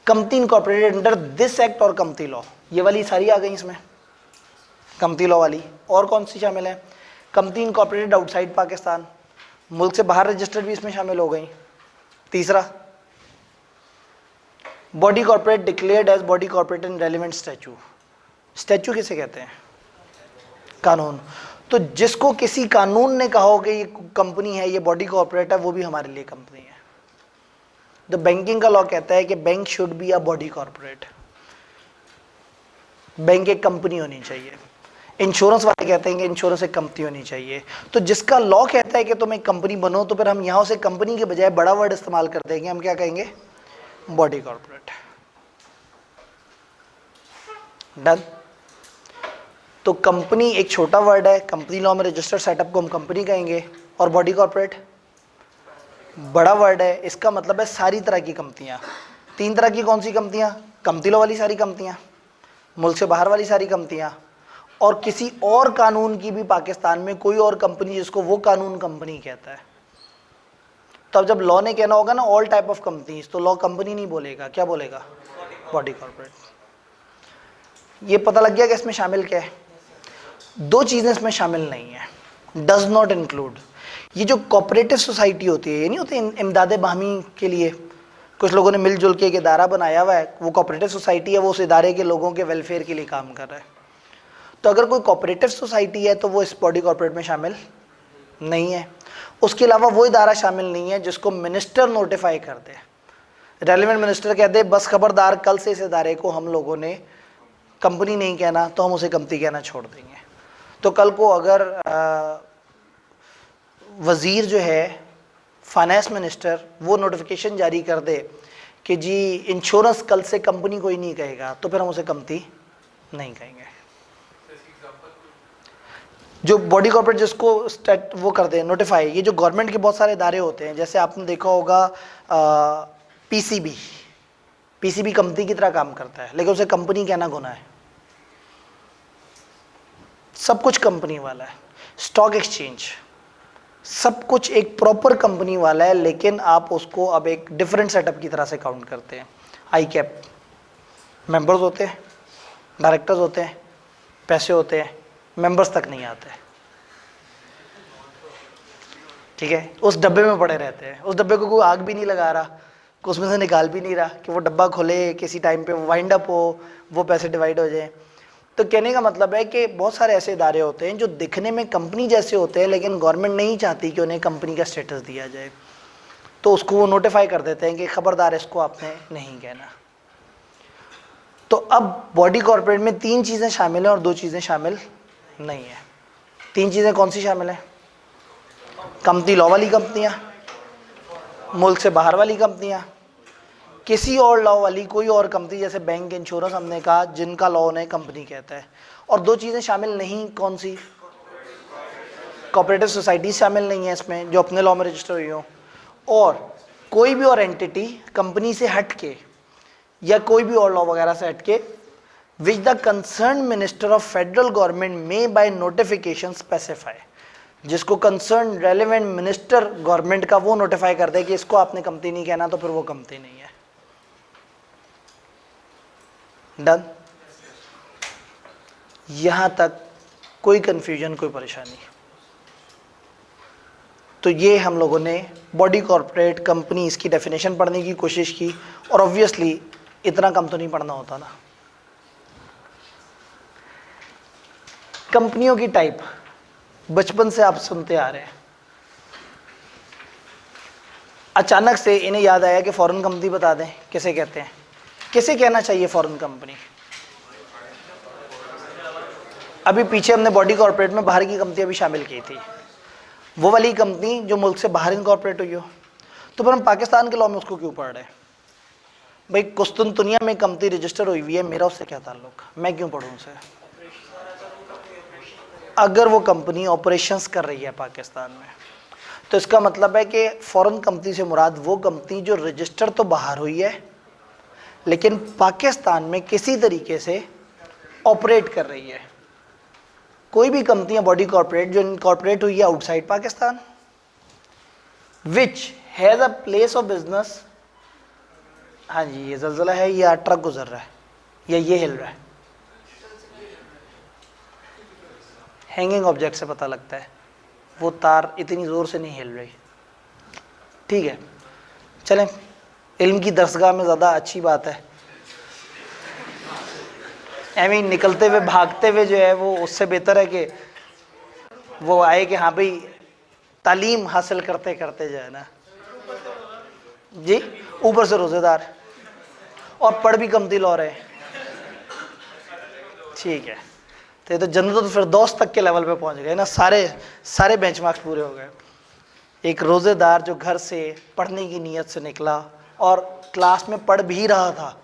Company incorporated under this act और कंपनी लॉ, ये वाली सारी आ गई इसमें, कंपनी लॉ वाली। और कौन सी शामिल है? कंपनी इनकॉर्पोरेटेड आउटसाइड पाकिस्तान, मुल्क से बाहर रजिस्टर्ड भी इसमें शामिल हो गई। तीसरा, body corporate declared as body corporate in relevant statute. Statute किसे कहते हैं? कानून। तो जिसको किसी कानून ने कहा हो कि ये कंपनी है, ये बॉडी कॉर्पोरेट है, वो भी हमारे लिए कंपनी है। द बैंकिंग का लॉ कहता है कि bank should be a body corporate, bank एक कंपनी होनी चाहिए। इंश्योरेंस वाले कहते हैं कि इंश्योरेंस एक कंपनी होनी चाहिए। तो जिसका लॉ कहता है कि तुम एक कंपनी बनो, तो फिर हम यहां से कंपनी के बजाय बड़ा वर्ड इस्तेमाल कर देंगे। हम क्या कहेंगे? Body corporate. डन। तो कंपनी एक छोटा वर्ड है, कंपनी लॉ में रजिस्टर्ड सेटअप को हम कंपनी कहेंगे, और बॉडी कॉर्पोरेट बड़ा वर्ड है। इसका मतलब है सारी तरह की कंपनियां। 3 तरह की कौन सी कंपनियां? कंपनी लॉ वाली सारी कंपनियां, मुल्क से बाहर वाली सारी कंपनियां, और किसी और कानून की भी पाकिस्तान में कोई और कंपनी जिसको वो कानून कंपनी कहता है। तो अब जब लॉ ने कहना होगा ना ऑल टाइप ऑफ कंपनीज, तो लॉ कंपनी नहीं बोलेगा, क्या बोलेगा? Body corporate. ये पता लग गया कि इसमें शामिल क्या है? 2 चीजें इसमें शामिल नहीं है, डज नॉट इंक्लूड। ये जो कोऑपरेटिव सोसाइटी होती है, ये नहीं होती इमदाद बाहमी के लिए कुछ लोगों ने मिलजुल के एक इदारा बनाया हुआ है, वो कोऑपरेटिव सोसाइटी है, वो उस इदारे के लोगों के वेलफेयर के लिए काम कर रहा है। तो अगर कोई कोऑपरेटिव सोसाइटी है तो वो इस बॉडी कॉर्पोरेट में शामिल नहीं है। उसके अलावा वो इदारा शामिल नहीं है जिसको मिनिस्टर नोटिफाई कर दे, रेलिवेंट मिनिस्टर कह दे बस खबरदार कल से इस इदारे को हम लोगों ने कंपनी नहीं कहना, तो हम उसे कंपनी कहना छोड़ देंगे। तो कल को अगर वज़ीर जो है फाइनेंस मिनिस्टर वो नोटिफिकेशन जारी कर दे कि जी इंश्योरेंस कल से कंपनी कोई नहीं कहेगा, तो फिर हम उसे कंपनी नहीं कहेंगे। जो बॉडी कॉर्पोरेट जिसको वो कर दे नोटिफाई, ये जो गवर्नमेंट के बहुत सारे इदारे होते हैं, जैसे आपने देखा होगा पीसीबी कंपनी की तरह काम करता है, लेकिन उसे कंपनी कहना गुनाह है। सब कुछ कंपनी वाला है, स्टॉक एक्सचेंज सब कुछ एक प्रॉपर कंपनी वाला है, लेकिन आप उसको अब एक डिफरेंट सेटअप की तरह से काउंट करते हैं। आई कैप मेंबर्स होते हैं, डायरेक्टर्स होते हैं, पैसे होते हैं, मेंबर्स तक नहीं आते, ठीक है, उस डब्बे में पड़े रहते हैं। उस डब्बे को कोई आग भी नहीं लगा रहा, उसमें से निकाल भी नहीं रहा कि वो डब्बा खोले, किसी टाइम पे वाइंड अप हो, वो पैसे डिवाइड हो जाए। तो कहने का मतलब है कि बहुत सारे ऐसे इदारे होते हैं जो दिखने में कंपनी जैसे होते हैं, लेकिन गवर्नमेंट नहीं चाहती कि उन्हें कंपनी का स्टेटस दिया जाए, तो उसको वो नोटिफाई कर देते हैं कि खबरदार इसको आपने नहीं कहना। तो अब बॉडी कॉर्पोरेट में 3 चीज़ें शामिल हैं और 2 चीज़ें शामिल नहीं है। 3 चीज़ें कौन सी शामिल हैं? कंपनी लॉ वाली कंपनियाँ, मुल्क से बाहर वाली कंपनियाँ, किसी और लॉ वाली कोई और कंपनी, जैसे बैंक, इंश्योरेंस हमने कहा, जिनका लॉ उन्हें कंपनी कहता है। और 2 चीज़ें शामिल नहीं, कौन सी? कोऑपरेटिव सोसाइटीज शामिल नहीं है इसमें जो अपने लॉ में रजिस्टर हुई हो, और कोई भी और एंटिटी कंपनी से हट के या कोई भी और लॉ वगैरह से हट के which the concern minister of federal government में बाय नोटिफिकेशन स्पेसिफाई, जिसको कंसर्न रेलेवेंट मिनिस्टर गवर्नमेंट का वो नोटिफाई कर दे कि इसको आपने कंपनी नहीं कहना, तो फिर वो कंपनी नहीं है। डन? यहां तक कोई कंफ्यूजन, कोई परेशानी? तो ये हम लोगों ने बॉडी कॉर्पोरेट कंपनी इसकी डेफिनेशन पढ़ने की कोशिश की, और ऑब्वियसली इतना कम तो नहीं पढ़ना होता ना। कंपनियों की टाइप बचपन से आप सुनते आ रहे हैं, अचानक से इन्हें याद आया कि फॉरेन कंपनी बता दें किसे कहते हैं, किसे कहना चाहिए फॉरेन कंपनी? अभी पीछे हमने बॉडी कॉर्पोरेट में बाहर की कंपनियां भी शामिल की थी, वो वाली कंपनी जो मुल्क से बाहर इनकॉर्पोरेट हुई हो। तो फिर हम पाकिस्तान के लॉ में उसको क्यों पढ़ रहे हैं? भाई कुस्तुनतुनिया में कंपनी रजिस्टर हुई हुई है, मेरा उससे क्या ताल्लुक, मैं क्यों पढ़ूँ उसे? अगर वो कंपनी ऑपरेशंस कर रही है पाकिस्तान में, तो इसका मतलब है कि फॉरेन कंपनी से मुराद वो कंपनी जो रजिस्टर तो बाहर हुई है लेकिन पाकिस्तान में किसी तरीके से ऑपरेट कर रही है। कोई भी कंपनी या बॉडी कॉर्पोरेट जो इनकॉर्पोरेट हुई है outside Pakistan, which has a place of business, हाँ जी ये जल्जला है या ट्रक गुजर रहा है या ये हिल रहा है, हैंगिंग ऑब्जेक्ट से पता लगता है, वो तार इतनी ज़ोर से नहीं हिल रही, ठीक है। चलें, इल्म की दरसगाह में ज़्यादा अच्छी बात है, एमी निकलते हुए भागते हुए जो है वो उससे बेहतर है कि वो आए कि हाँ भाई तालीम हासिल करते करते जो है ना जी, ऊपर से रोज़ेदार और पढ़ भी कम दिल और है, ठीक है। तो जन्नत फिर दोस्त तक के लेवल पे पहुंच गए ना, सारे बेंचमार्क्स पूरे हो गए। एक रोज़ेदार जो घर से पढ़ने की नीयत से निकला और क्लास में पढ़ भी रहा था,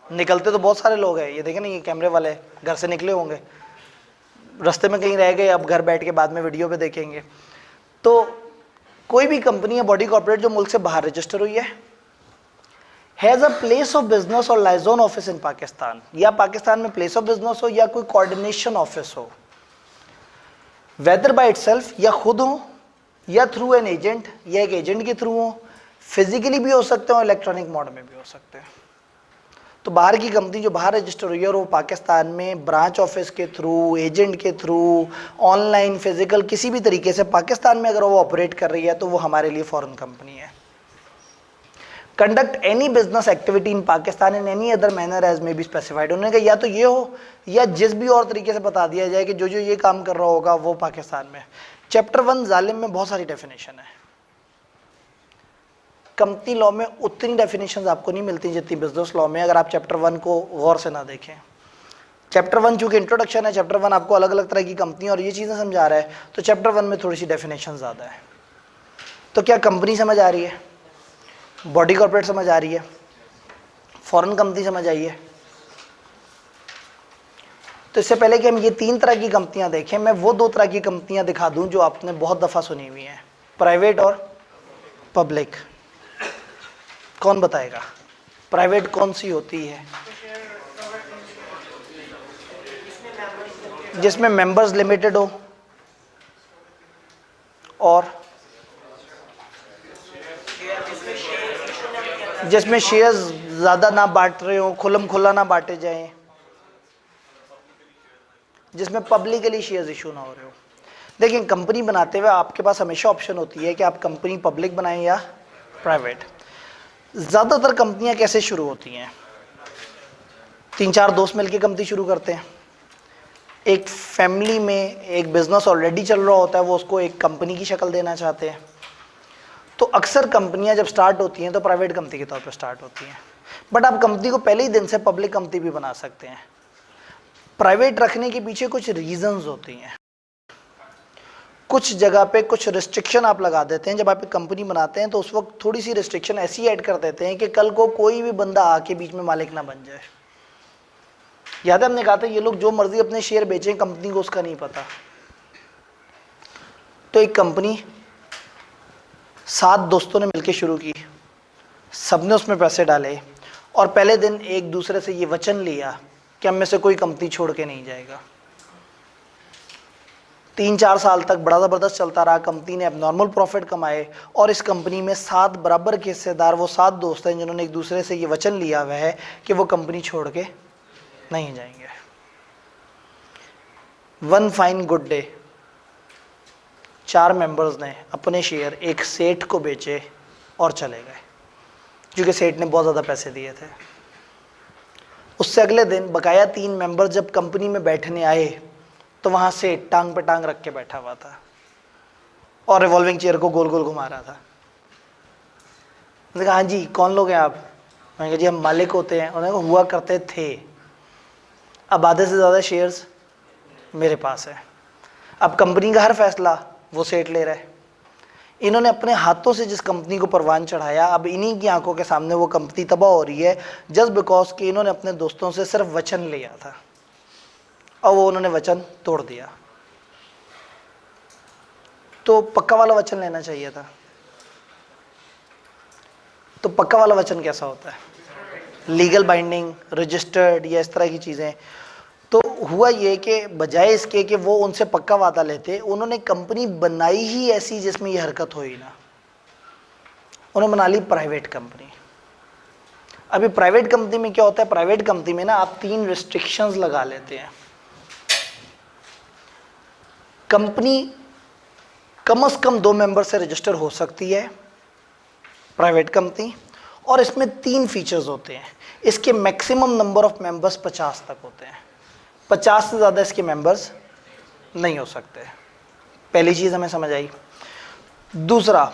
निकलते तो बहुत सारे लोग हैं, ये देखें ना, ये कैमरे वाले घर से निकले होंगे, रास्ते में कहीं रह गए, अब घर बैठ के बाद में वीडियो पे देखेंगे। तो कोई भी कंपनी या बॉडी कॉर्पोरेट जो मुल्क से बाहर रजिस्टर हुई है, has a place of business और लाइजोन ऑफिस इन पाकिस्तान, या पाकिस्तान में प्लेस ऑफ बिजनेस हो या कोई कोऑर्डिनेशन ऑफिस हो, वेदर बाय इटसेल्फ या खुद हो या थ्रू एन एजेंट या एक एजेंट के थ्रू हो, फिजिकली भी हो सकते हैं और इलेक्ट्रॉनिक मोड में भी हो सकते हैं। तो बाहर की कंपनी जो बाहर रजिस्टर हुई है और वो पाकिस्तान में ब्रांच ऑफिस के थ्रू, एजेंट के थ्रू, ऑनलाइन, फिजिकल, किसी भी तरीके से पाकिस्तान में अगर वो ऑपरेट कर रही है तो वो हमारे लिए फॉरेन कंपनी है। Conduct any business activity in Pakistan in any other manner as may be specified. उन्होंने कहा या तो ये हो या जिस भी और तरीके से बता दिया जाए कि जो जो ये काम कर रहा होगा वो पाकिस्तान में। चैप्टर 1 जालिम में बहुत सारी डेफिनेशन है। कंपनी लॉ में उतनी डेफिनेशंस आपको नहीं मिलती जितनी बिजनेस लॉ में, अगर आप चैप्टर 1 को गौर से ना देखें। चैप्टर 1 चूंकि इंट्रोडक्शन है, चैप्टर 1 आपको अलग अलग तरह की कंपनी और ये चीज़ें समझा रहा है, तो चैप्टर 1 में थोड़ी सी डेफिनेशन ज़्यादा है। तो क्या कंपनी समझ आ रही है, बॉडी कॉर्पोरेट समझ आ रही है, फॉरेन कंपनी समझ आई है? तो इससे पहले कि हम ये 3 तरह की कंपनियां देखें, मैं वो 2 तरह की कंपनियां दिखा दूं जो आपने बहुत दफ़ा सुनी हुई हैं, प्राइवेट और पब्लिक। कौन बताएगा प्राइवेट कौन सी होती है? जिसमें मेंबर्स लिमिटेड हो और जिसमें शेयर्स ज़्यादा ना बांट रहे हो, खुल्लम खुल्ला ना बांटे जाएं, जिसमें पब्लिकली शेयर्स इशू ना हो रहे हो। देखिए, कंपनी बनाते हुए आपके पास हमेशा ऑप्शन होती है कि आप कंपनी पब्लिक बनाएं या प्राइवेट। ज़्यादातर कंपनियां कैसे शुरू होती हैं? 3-4 दोस्त मिलकर कंपनी शुरू करते हैं। एक फैमिली में एक बिजनेस ऑलरेडी चल रहा होता है, वो उसको एक कंपनी की शक्ल देना चाहते हैं। तो अक्सर कंपनियां जब स्टार्ट होती हैं तो प्राइवेट कंपनी के तौर पे स्टार्ट होती हैं, बट आप कंपनी को पहले ही दिन से पब्लिक कंपनी भी बना सकते हैं। प्राइवेट रखने के पीछे कुछ रीजंस होती हैं, कुछ जगह पे कुछ रिस्ट्रिक्शन आप लगा देते हैं। जब आप एक कंपनी बनाते हैं तो उस वक्त थोड़ी सी रिस्ट्रिक्शन ऐसी ऐड कर देते हैं कि कल को कोई भी बंदा आके बीच में मालिक ना बन जाए। याद है हमने कहा था ये लोग जो मर्जी अपने शेयर बेचें, कंपनी को उसका नहीं पता। तो एक कंपनी 7 दोस्तों ने मिलकर शुरू की, सबने उसमें पैसे डाले और पहले दिन एक दूसरे से ये वचन लिया कि हम में से कोई कंपनी छोड़ के नहीं जाएगा। 3-4 साल तक बड़ा ज़बरदस्त चलता रहा, कंपनी ने एबनॉर्मल प्रॉफिट कमाए और इस कंपनी में 7 बराबर के हिस्सेदार वो 7 दोस्त हैं जिन्होंने एक दूसरे से ये वचन लिया हुआ है कि वो कंपनी छोड़ के नहीं जाएंगे। One fine good day 4 members ने अपने शेयर एक सेठ को बेचे और चले गए, क्योंकि सेठ ने बहुत ज़्यादा पैसे दिए थे। उससे अगले दिन बकाया 3 मेंबर जब कंपनी में बैठने आए तो वहाँ सेठ टांग पे टांग रख के बैठा हुआ था और रिवॉल्विंग चेयर को गोल गोल घुमा रहा था। मैंने कहा हाँ जी कौन लोग हैं आप? मैंने कहा जी हम मालिक होते हैं। उन्होंने कहा हुआ करते थे, अब आधे से ज़्यादा शेयर्स मेरे पास है। अब कंपनी का हर फैसला वो सेठ ले रहा है। इन्होंने अपने हाथों से जिस कंपनी को परवान चढ़ाया, अब इन्हीं की आंखों के सामने वो कंपनी तबाह हो रही है जस्ट बिकॉज कि इन्होंने अपने दोस्तों से सिर्फ वचन लिया था और वो उन्होंने वचन तोड़ दिया। तो पक्का वाला वचन लेना चाहिए था। तो पक्का वाला वचन कैसा होता है? लीगल बाइंडिंग, रजिस्टर्ड या इस तरह की चीज़ें। तो हुआ ये कि बजाय इसके कि वो उनसे पक्का वादा लेते, उन्होंने कंपनी बनाई ही ऐसी जिसमें ये हरकत हो ही ना। उन्होंने बना ली प्राइवेट कंपनी। अभी प्राइवेट कंपनी में क्या होता है? प्राइवेट कंपनी में ना आप 3 रिस्ट्रिक्शंस लगा लेते हैं। कंपनी कम से कम 2 मेंबर से रजिस्टर हो सकती है प्राइवेट कंपनी, और इसमें 3 फीचर्स होते हैं। इसके मैक्सिमम नंबर ऑफ मेंबर्स 50 तक होते हैं, 50 से ज़्यादा इसके मेंबर्स नहीं हो सकते। पहली चीज़ हमें समझ आई। दूसरा,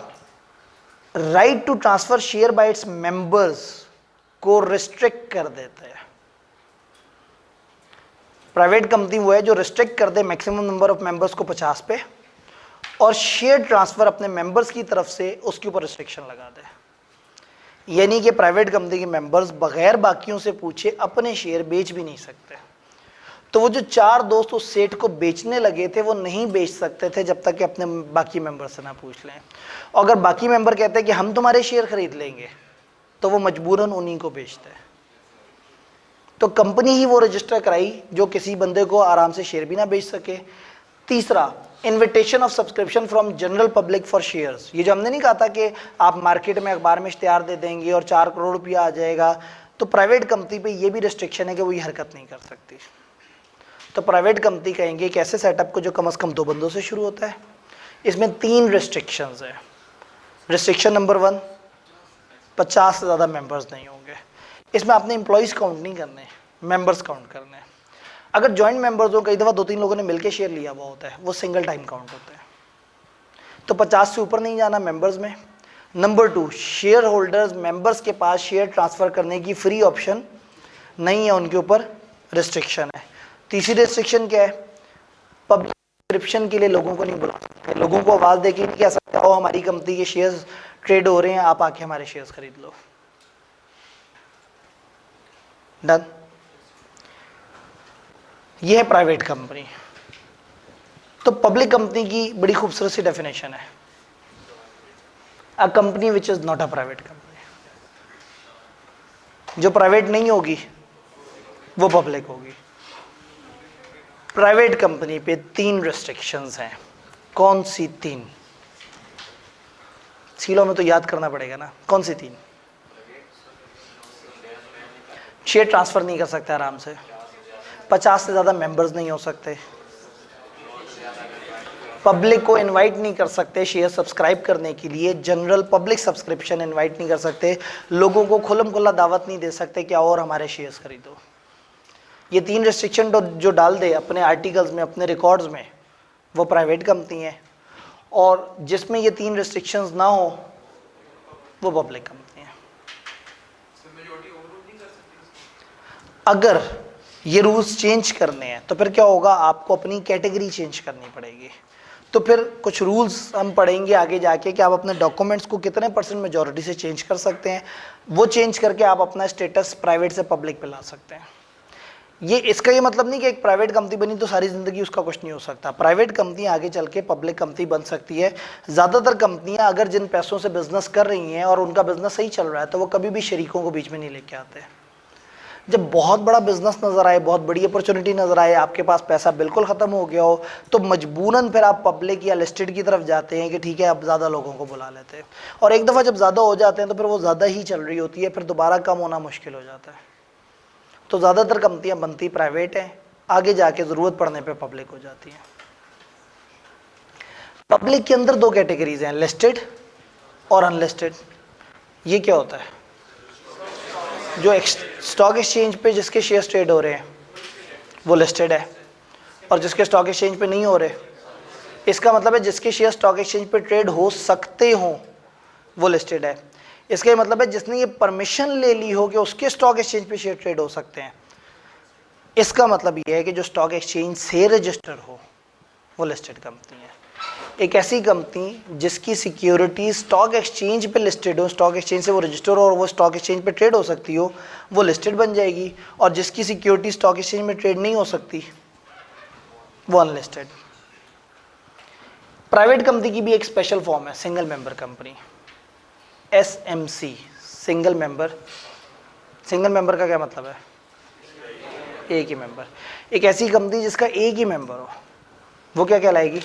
right to transfer share by its members को रिस्ट्रिक्ट कर देते हैं। प्राइवेट कंपनी वो है जो रिस्ट्रिक्ट कर दे मैक्सिमम नंबर ऑफ मेंबर्स को 50 पे, और शेयर ट्रांसफर अपने मेंबर्स की तरफ से उसके ऊपर रिस्ट्रिक्शन लगा दे। यानी कि प्राइवेट कंपनी के मेंबर्स बगैर बाकियों से पूछे अपने शेयर बेच भी नहीं सकते। तो वो जो 4 दोस्त उस सेठ को बेचने लगे थे वो नहीं बेच सकते थे जब तक कि अपने बाकी मेंबर से ना पूछ लें। और अगर बाकी मेंबर कहते हैं कि हम तुम्हारे शेयर खरीद लेंगे तो वो मजबूरन उन्हीं को बेचते हैं। तो कंपनी ही वो रजिस्टर कराई जो किसी बंदे को आराम से शेयर भी ना बेच सके। तीसरा, invitation of subscription from general public for shares. ये जो हमने नहीं कहा था कि आप मार्केट में अखबार में इश्तिहार दे देंगे और 4 करोड़ रुपया आ जाएगा, तो प्राइवेट कंपनी पे ये भी रिस्ट्रिक्शन है कि वो ये हरकत नहीं कर सकती। तो प्राइवेट कंपनी कहेंगे एक ऐसे सेटअप को जो कम से कम 2 बंदों से शुरू होता है। इसमें 3 रिस्ट्रिक्शंस है। रिस्ट्रिक्शन नंबर 1, 50 से ज़्यादा मेंबर्स नहीं होंगे। इसमें आपने एम्प्लॉयज़ काउंट नहीं करने, मेंबर्स काउंट करने हैं। अगर जॉइंट मेंबर्स हो, कई दफ़ा 2-3 लोगों ने मिलकर शेयर लिया हुआ होता है, वो सिंगल टाइम काउंट होता है। तो 50 से ऊपर नहीं जाना मेंबर्स में। नंबर 2, शेयर होल्डर्स मेंबर्स के पास शेयर ट्रांसफ़र करने की फ्री ऑप्शन नहीं है, उनके ऊपर रिस्ट्रिक्शन है। तीसरी रिस्ट्रिक्शन क्या है? पब्लिक सब्सक्रिप्शन के लिए लोगों को नहीं बुला सकते, लोगों को आवाज़ देके नहीं कह सकते ओ हमारी कंपनी के शेयर्स ट्रेड हो रहे हैं, आप आके हमारे शेयर्स खरीद लो। डन। ये है प्राइवेट कंपनी। तो पब्लिक कंपनी की बड़ी खूबसूरत सी डेफिनेशन है, a company which is not a private company. जो प्राइवेट नहीं होगी वो पब्लिक होगी। प्राइवेट कंपनी पे 3 रेस्ट्रिक्शंस हैं। कौन सी 3? सीलों में तो याद करना पड़ेगा ना, कौन सी 3? शेयर ट्रांसफर नहीं कर सकते आराम से, 50 से ज़्यादा मेंबर्स नहीं हो सकते, पब्लिक को इनवाइट नहीं कर सकते शेयर सब्सक्राइब करने के लिए, जनरल पब्लिक सब्सक्रिप्शन इनवाइट नहीं कर सकते, लोगों को खुल्लम खुल्ला दावत नहीं दे सकते कि और हमारे शेयर्स खरीदो। ये 3 रेस्ट्रिक्शन जो डाल दे अपने आर्टिकल्स में, अपने रिकॉर्ड्स में, वो प्राइवेट कंपनी है। और जिसमें ये 3 रेस्ट्रिक्शंस ना हो वो पब्लिक कंपनी है। अगर ये रूल्स चेंज करने हैं तो फिर क्या होगा, आपको अपनी कैटेगरी चेंज करनी पड़ेगी। तो फिर कुछ रूल्स हम पढ़ेंगे आगे जाके कि आप अपने डॉक्यूमेंट्स को कितने % मेजॉरिटी से चेंज कर सकते हैं, वो चेंज करके आप अपना स्टेटस प्राइवेट से पब्लिक पे ला सकते हैं। ये इसका ये मतलब नहीं कि एक प्राइवेट कंपनी बनी तो सारी ज़िंदगी उसका कुछ नहीं हो सकता। प्राइवेट कंपनी आगे चल के पब्लिक कंपनी बन सकती है। ज़्यादातर कंपनियां अगर जिन पैसों से बिजनेस कर रही हैं और उनका बिजनेस सही चल रहा है तो वो कभी भी शरीकों को बीच में नहीं लेके आते। जब बहुत बड़ा बिजनेस नज़र आए, बहुत बड़ी अपॉर्चुनिटी नज़र आए, आपके पास पैसा बिल्कुल ख़त्म हो गया हो, तो मजबूरन फिर आप पब्लिक या लिस्टेड की तरफ जाते हैं कि ठीक है अब ज़्यादा लोगों को बुला लेते हैं। और एक दफ़ा जब ज़्यादा हो जाते हैं तो फिर वो ज़्यादा ही चल रही होती है, फिर दोबारा कम होना मुश्किल हो जाता है। तो ज़्यादातर कंपनियां बनती प्राइवेट हैं, आगे जाके ज़रूरत पड़ने पे पब्लिक हो जाती हैं। पब्लिक के अंदर 2 कैटेगरीज हैं, लिस्टेड और अनलिस्टेड। ये क्या होता है? जो स्टॉक एक्सचेंज पे जिसके शेयर ट्रेड हो रहे हैं वो लिस्टेड है, और जिसके स्टॉक एक्सचेंज पे नहीं हो रहे, इसका मतलब है जिसके शेयर स्टॉक एक्सचेंज पे ट्रेड हो सकते हो वो लिस्टेड है। इसका मतलब है जिसने ये परमिशन ले ली हो कि उसके स्टॉक एक्सचेंज पे शेयर ट्रेड हो सकते हैं, इसका मतलब ये है कि जो स्टॉक एक्सचेंज से रजिस्टर हो वो लिस्टेड कंपनी है। एक ऐसी कंपनी जिसकी सिक्योरिटी स्टॉक एक्सचेंज पे लिस्टेड हो, स्टॉक एक्सचेंज से वो रजिस्टर हो और वो स्टॉक एक्सचेंज पे ट्रेड हो सकती हो, वो लिस्टेड बन जाएगी। और जिसकी सिक्योरिटी स्टॉक एक्सचेंज में ट्रेड नहीं हो सकती वो अनलिस्टेड। प्राइवेट कंपनी की भी एक स्पेशल फॉर्म है, single member company, SMC, single member. Single member का क्या मतलब है? एक ही मेंबर। एक ऐसी कंपनी जिसका एक ही मेंबर हो वो क्या कहलाएगी?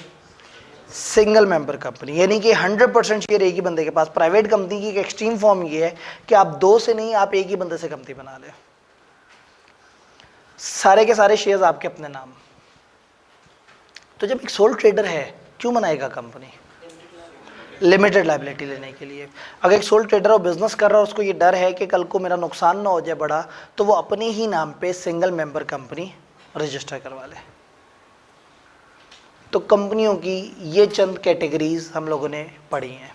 Single member company. यानी कि 100% शेयर एक ही बंदे के पास। प्राइवेट कंपनी की एक एक्सट्रीम फॉर्म ये है कि आप 2 से नहीं, आप एक ही बंदे से कंपनी बना ले, सारे के सारे शेयर्स आपके अपने नाम। तो जब एक सोल ट्रेडर है क्यों बनाएगा कंपनी? लिमिटेड लायबिलिटी लेने के लिए। अगर एक सोल ट्रेडर और बिजनेस कर रहा है, उसको ये डर है कि कल को मेरा नुकसान ना हो जाए बड़ा, तो वो अपने ही नाम पे सिंगल मेंबर कंपनी रजिस्टर करवा ले। तो कंपनियों की ये चंद कैटेगरीज हम लोगों ने पढ़ी हैं।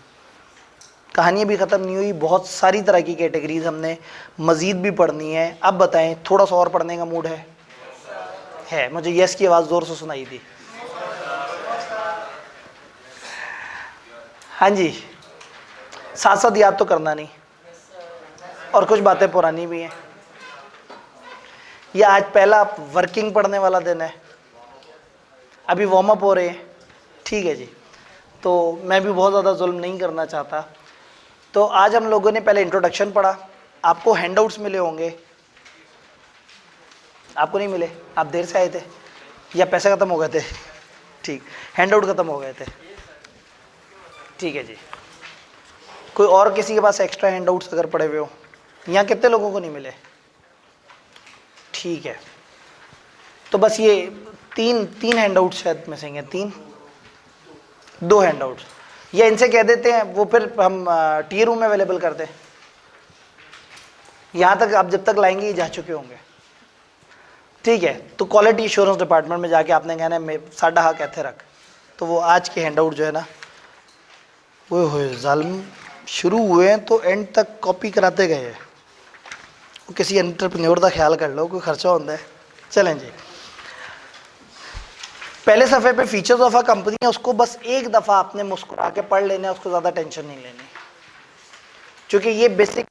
कहानियाँ भी ख़त्म नहीं हुई, बहुत सारी तरह की कैटेगरीज हमने मज़ीद भी पढ़नी है। अब बताएं, थोड़ा सा और पढ़ने का मूड है? मुझे यस की आवाज़ ज़ोर से सुनाई दी। हाँ जी, साथ साथ याद तो करना नहीं, और कुछ बातें पुरानी भी हैं। ये आज पहला वर्किंग पढ़ने वाला दिन है, अभी वार्म अप हो रहे हैं, ठीक है जी। तो मैं भी बहुत ज़्यादा जुल्म नहीं करना चाहता। तो आज हम लोगों ने पहले इंट्रोडक्शन पढ़ा, आपको हैंडआउट्स मिले होंगे, आपको नहीं मिले? आप देर से आए थे या पैसे ख़त्म हो गए थे? ठीक, हैंडआउट ख़त्म हो गए थे, ठीक है जी। कोई और किसी के पास एक्स्ट्रा हैंडआउट्स अगर पड़े हुए हो? यहाँ कितने लोगों को नहीं मिले? ठीक है, तो बस ये तीन हैंडआउट शायद मिसिंग है, 2 हैंडआउट्स, या इनसे कह देते हैं वो फिर हम टी रूम में अवेलेबल कर दें। यहाँ तक आप जब तक लाएंगे ये जा चुके होंगे, ठीक है। तो क्वालिटी इंश्योरेंस डिपार्टमेंट में जाके आपने कहना है साडा हक ऐथे रख, तो वो आज के हैंडआउट जो है ना, वो जालिम शुरू हुए हैं तो एंड तक कॉपी कराते गए हैं। किसी एंटरप्रेन्योर का ख्याल कर लो, कोई खर्चा होता है। चलें जी, पहले सफ़े पे फीचर्स ऑफ अ कंपनी है, उसको बस एक दफ़ा आपने मुस्कुरा के पढ़ लेना है, उसको ज़्यादा टेंशन नहीं लेनी, क्योंकि ये बेसिक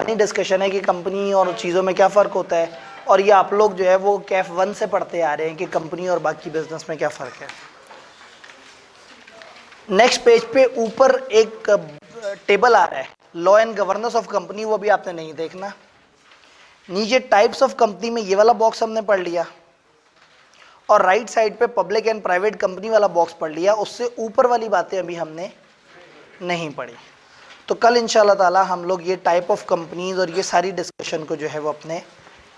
डिस्कशन है कि कंपनी और चीज़ों में क्या फ़र्क होता है, और ये आप लोग जो है वो कैफ 1 से पढ़ते आ रहे हैं कि कंपनी और बाकी बिजनेस में क्या फ़र्क है। नेक्स्ट पेज पे ऊपर एक टेबल आ रहा है, law and governance of company, वो भी आपने नहीं देखना। नीचे टाइप्स ऑफ कंपनी में ये वाला बॉक्स हमने पढ़ लिया, और राइट साइड पे पब्लिक एंड प्राइवेट कंपनी वाला बॉक्स पढ़ लिया। उससे ऊपर वाली बातें अभी हमने नहीं पढ़ी। तो कल इंशाल्लाह ताला हम लोग ये टाइप ऑफ कंपनीज और ये सारी डिस्कशन को जो है वो अपने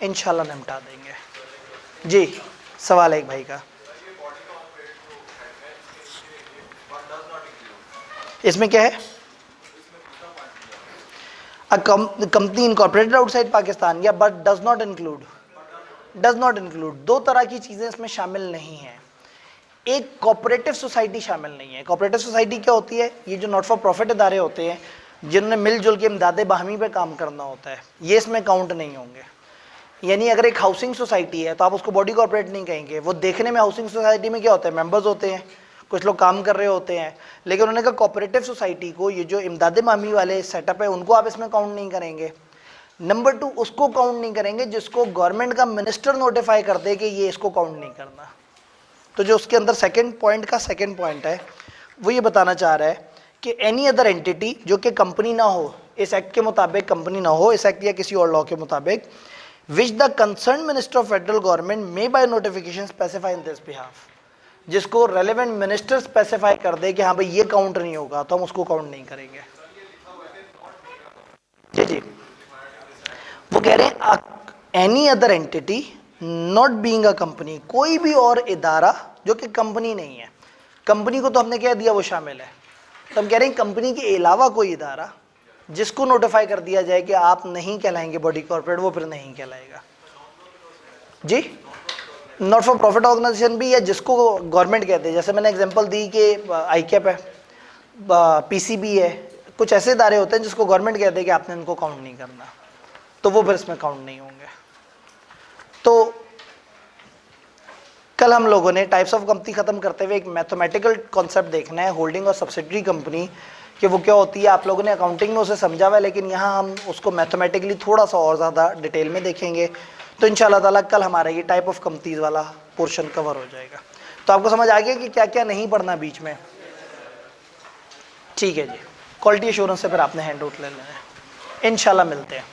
इंशाल्लाह निपटा देंगे। जी, सवाल है एक भाई का, इसमें क्या है? A company incorporated outside Pakistan, या but does not include, does not include. दो तरह की चीज़ें इसमें शामिल नहीं हैं। एक कोऑपरेटिव सोसाइटी शामिल नहीं है। कोऑपरेटिव सोसाइटी क्या होती है? ये जो नॉट फॉर प्रॉफिट इदारे होते हैं जिन्होंने मिलजुल के इमदाद बाहमी पे काम करना होता है, ये इसमें काउंट नहीं होंगे। यानी अगर एक हाउसिंग सोसाइटी है तो आप उसको बॉडी कॉर्पोरेट नहीं कहेंगे। वो देखने में हाउसिंग सोसाइटी में क्या होता है, मेंबर्स होते हैं, कुछ लोग काम कर रहे होते हैं, लेकिन उन्होंने कहा कोऑपरेटिव सोसाइटी को, ये जो इमदाद बाहमी वाले सेटअप है, उनको आप इसमें काउंट नहीं करेंगे। नंबर 2, उसको काउंट नहीं करेंगे जिसको गवर्नमेंट का मिनिस्टर नोटिफाई कर दे कि ये इसको काउंट नहीं करना। तो जो उसके अंदर सेकंड पॉइंट है वो ये बताना चाह रहा है कि एनी अदर एंटिटी जो कि कंपनी ना हो, इस एक्ट के मुताबिक कंपनी ना हो, इस एक्ट या किसी और लॉ के मुताबिक, which the concern minister of federal government may by notification specify in this behalf, जिसको रेलेवेंट मिनिस्टर स्पेसिफाई कर दे कि हाँ भाई ये काउंट नहीं होगा तो हम उसको काउंट नहीं करेंगे। जी जी, वो कह रहे हैं any other entity not being a company, कोई भी और इदारा जो कि कंपनी नहीं है। कंपनी को तो हमने कह दिया वो शामिल है, तो हम कह रहे हैं कंपनी के अलावा कोई इदारा जिसको नोटिफाई कर दिया जाए कि आप नहीं कहलाएंगे बॉडी कॉर्पोरेट, वो फिर नहीं कहलाएगा। जी, नॉट फॉर प्रॉफिट ऑर्गेनाइजेशन भी, या जिसको गवर्नमेंट कहते हैं, जैसे मैंने एग्जांपल दी कि आईकैप है, पीसीबी है, कुछ ऐसे इदारे होते हैं जिसको गवर्नमेंट कहते हैं कि आपने इनको काउंट नहीं करना, तो वो फिर इसमें काउंट नहीं होंगे। तो कल हम लोगों ने टाइप्स ऑफ कंपनी खत्म करते हुए एक मैथमेटिकल कॉन्सेप्ट देखना है, होल्डिंग और सब्सिडरी कंपनी, कि वो क्या होती है। आप लोगों ने अकाउंटिंग में उसे समझा हुआ है, लेकिन यहाँ हम उसको मैथमेटिकली थोड़ा सा और ज़्यादा डिटेल में देखेंगे। तो इंशाल्लाह ताला कल हमारा ये टाइप ऑफ कंपनीज वाला पोर्शन कवर हो जाएगा। तो आपको समझ आ गया कि क्या क्या नहीं पढ़ना बीच में। ठीक है जी, क्वालिटी एश्योरेंस से फिर आपने हैंड आउट ले लेना है। इंशाल्लाह मिलते हैं।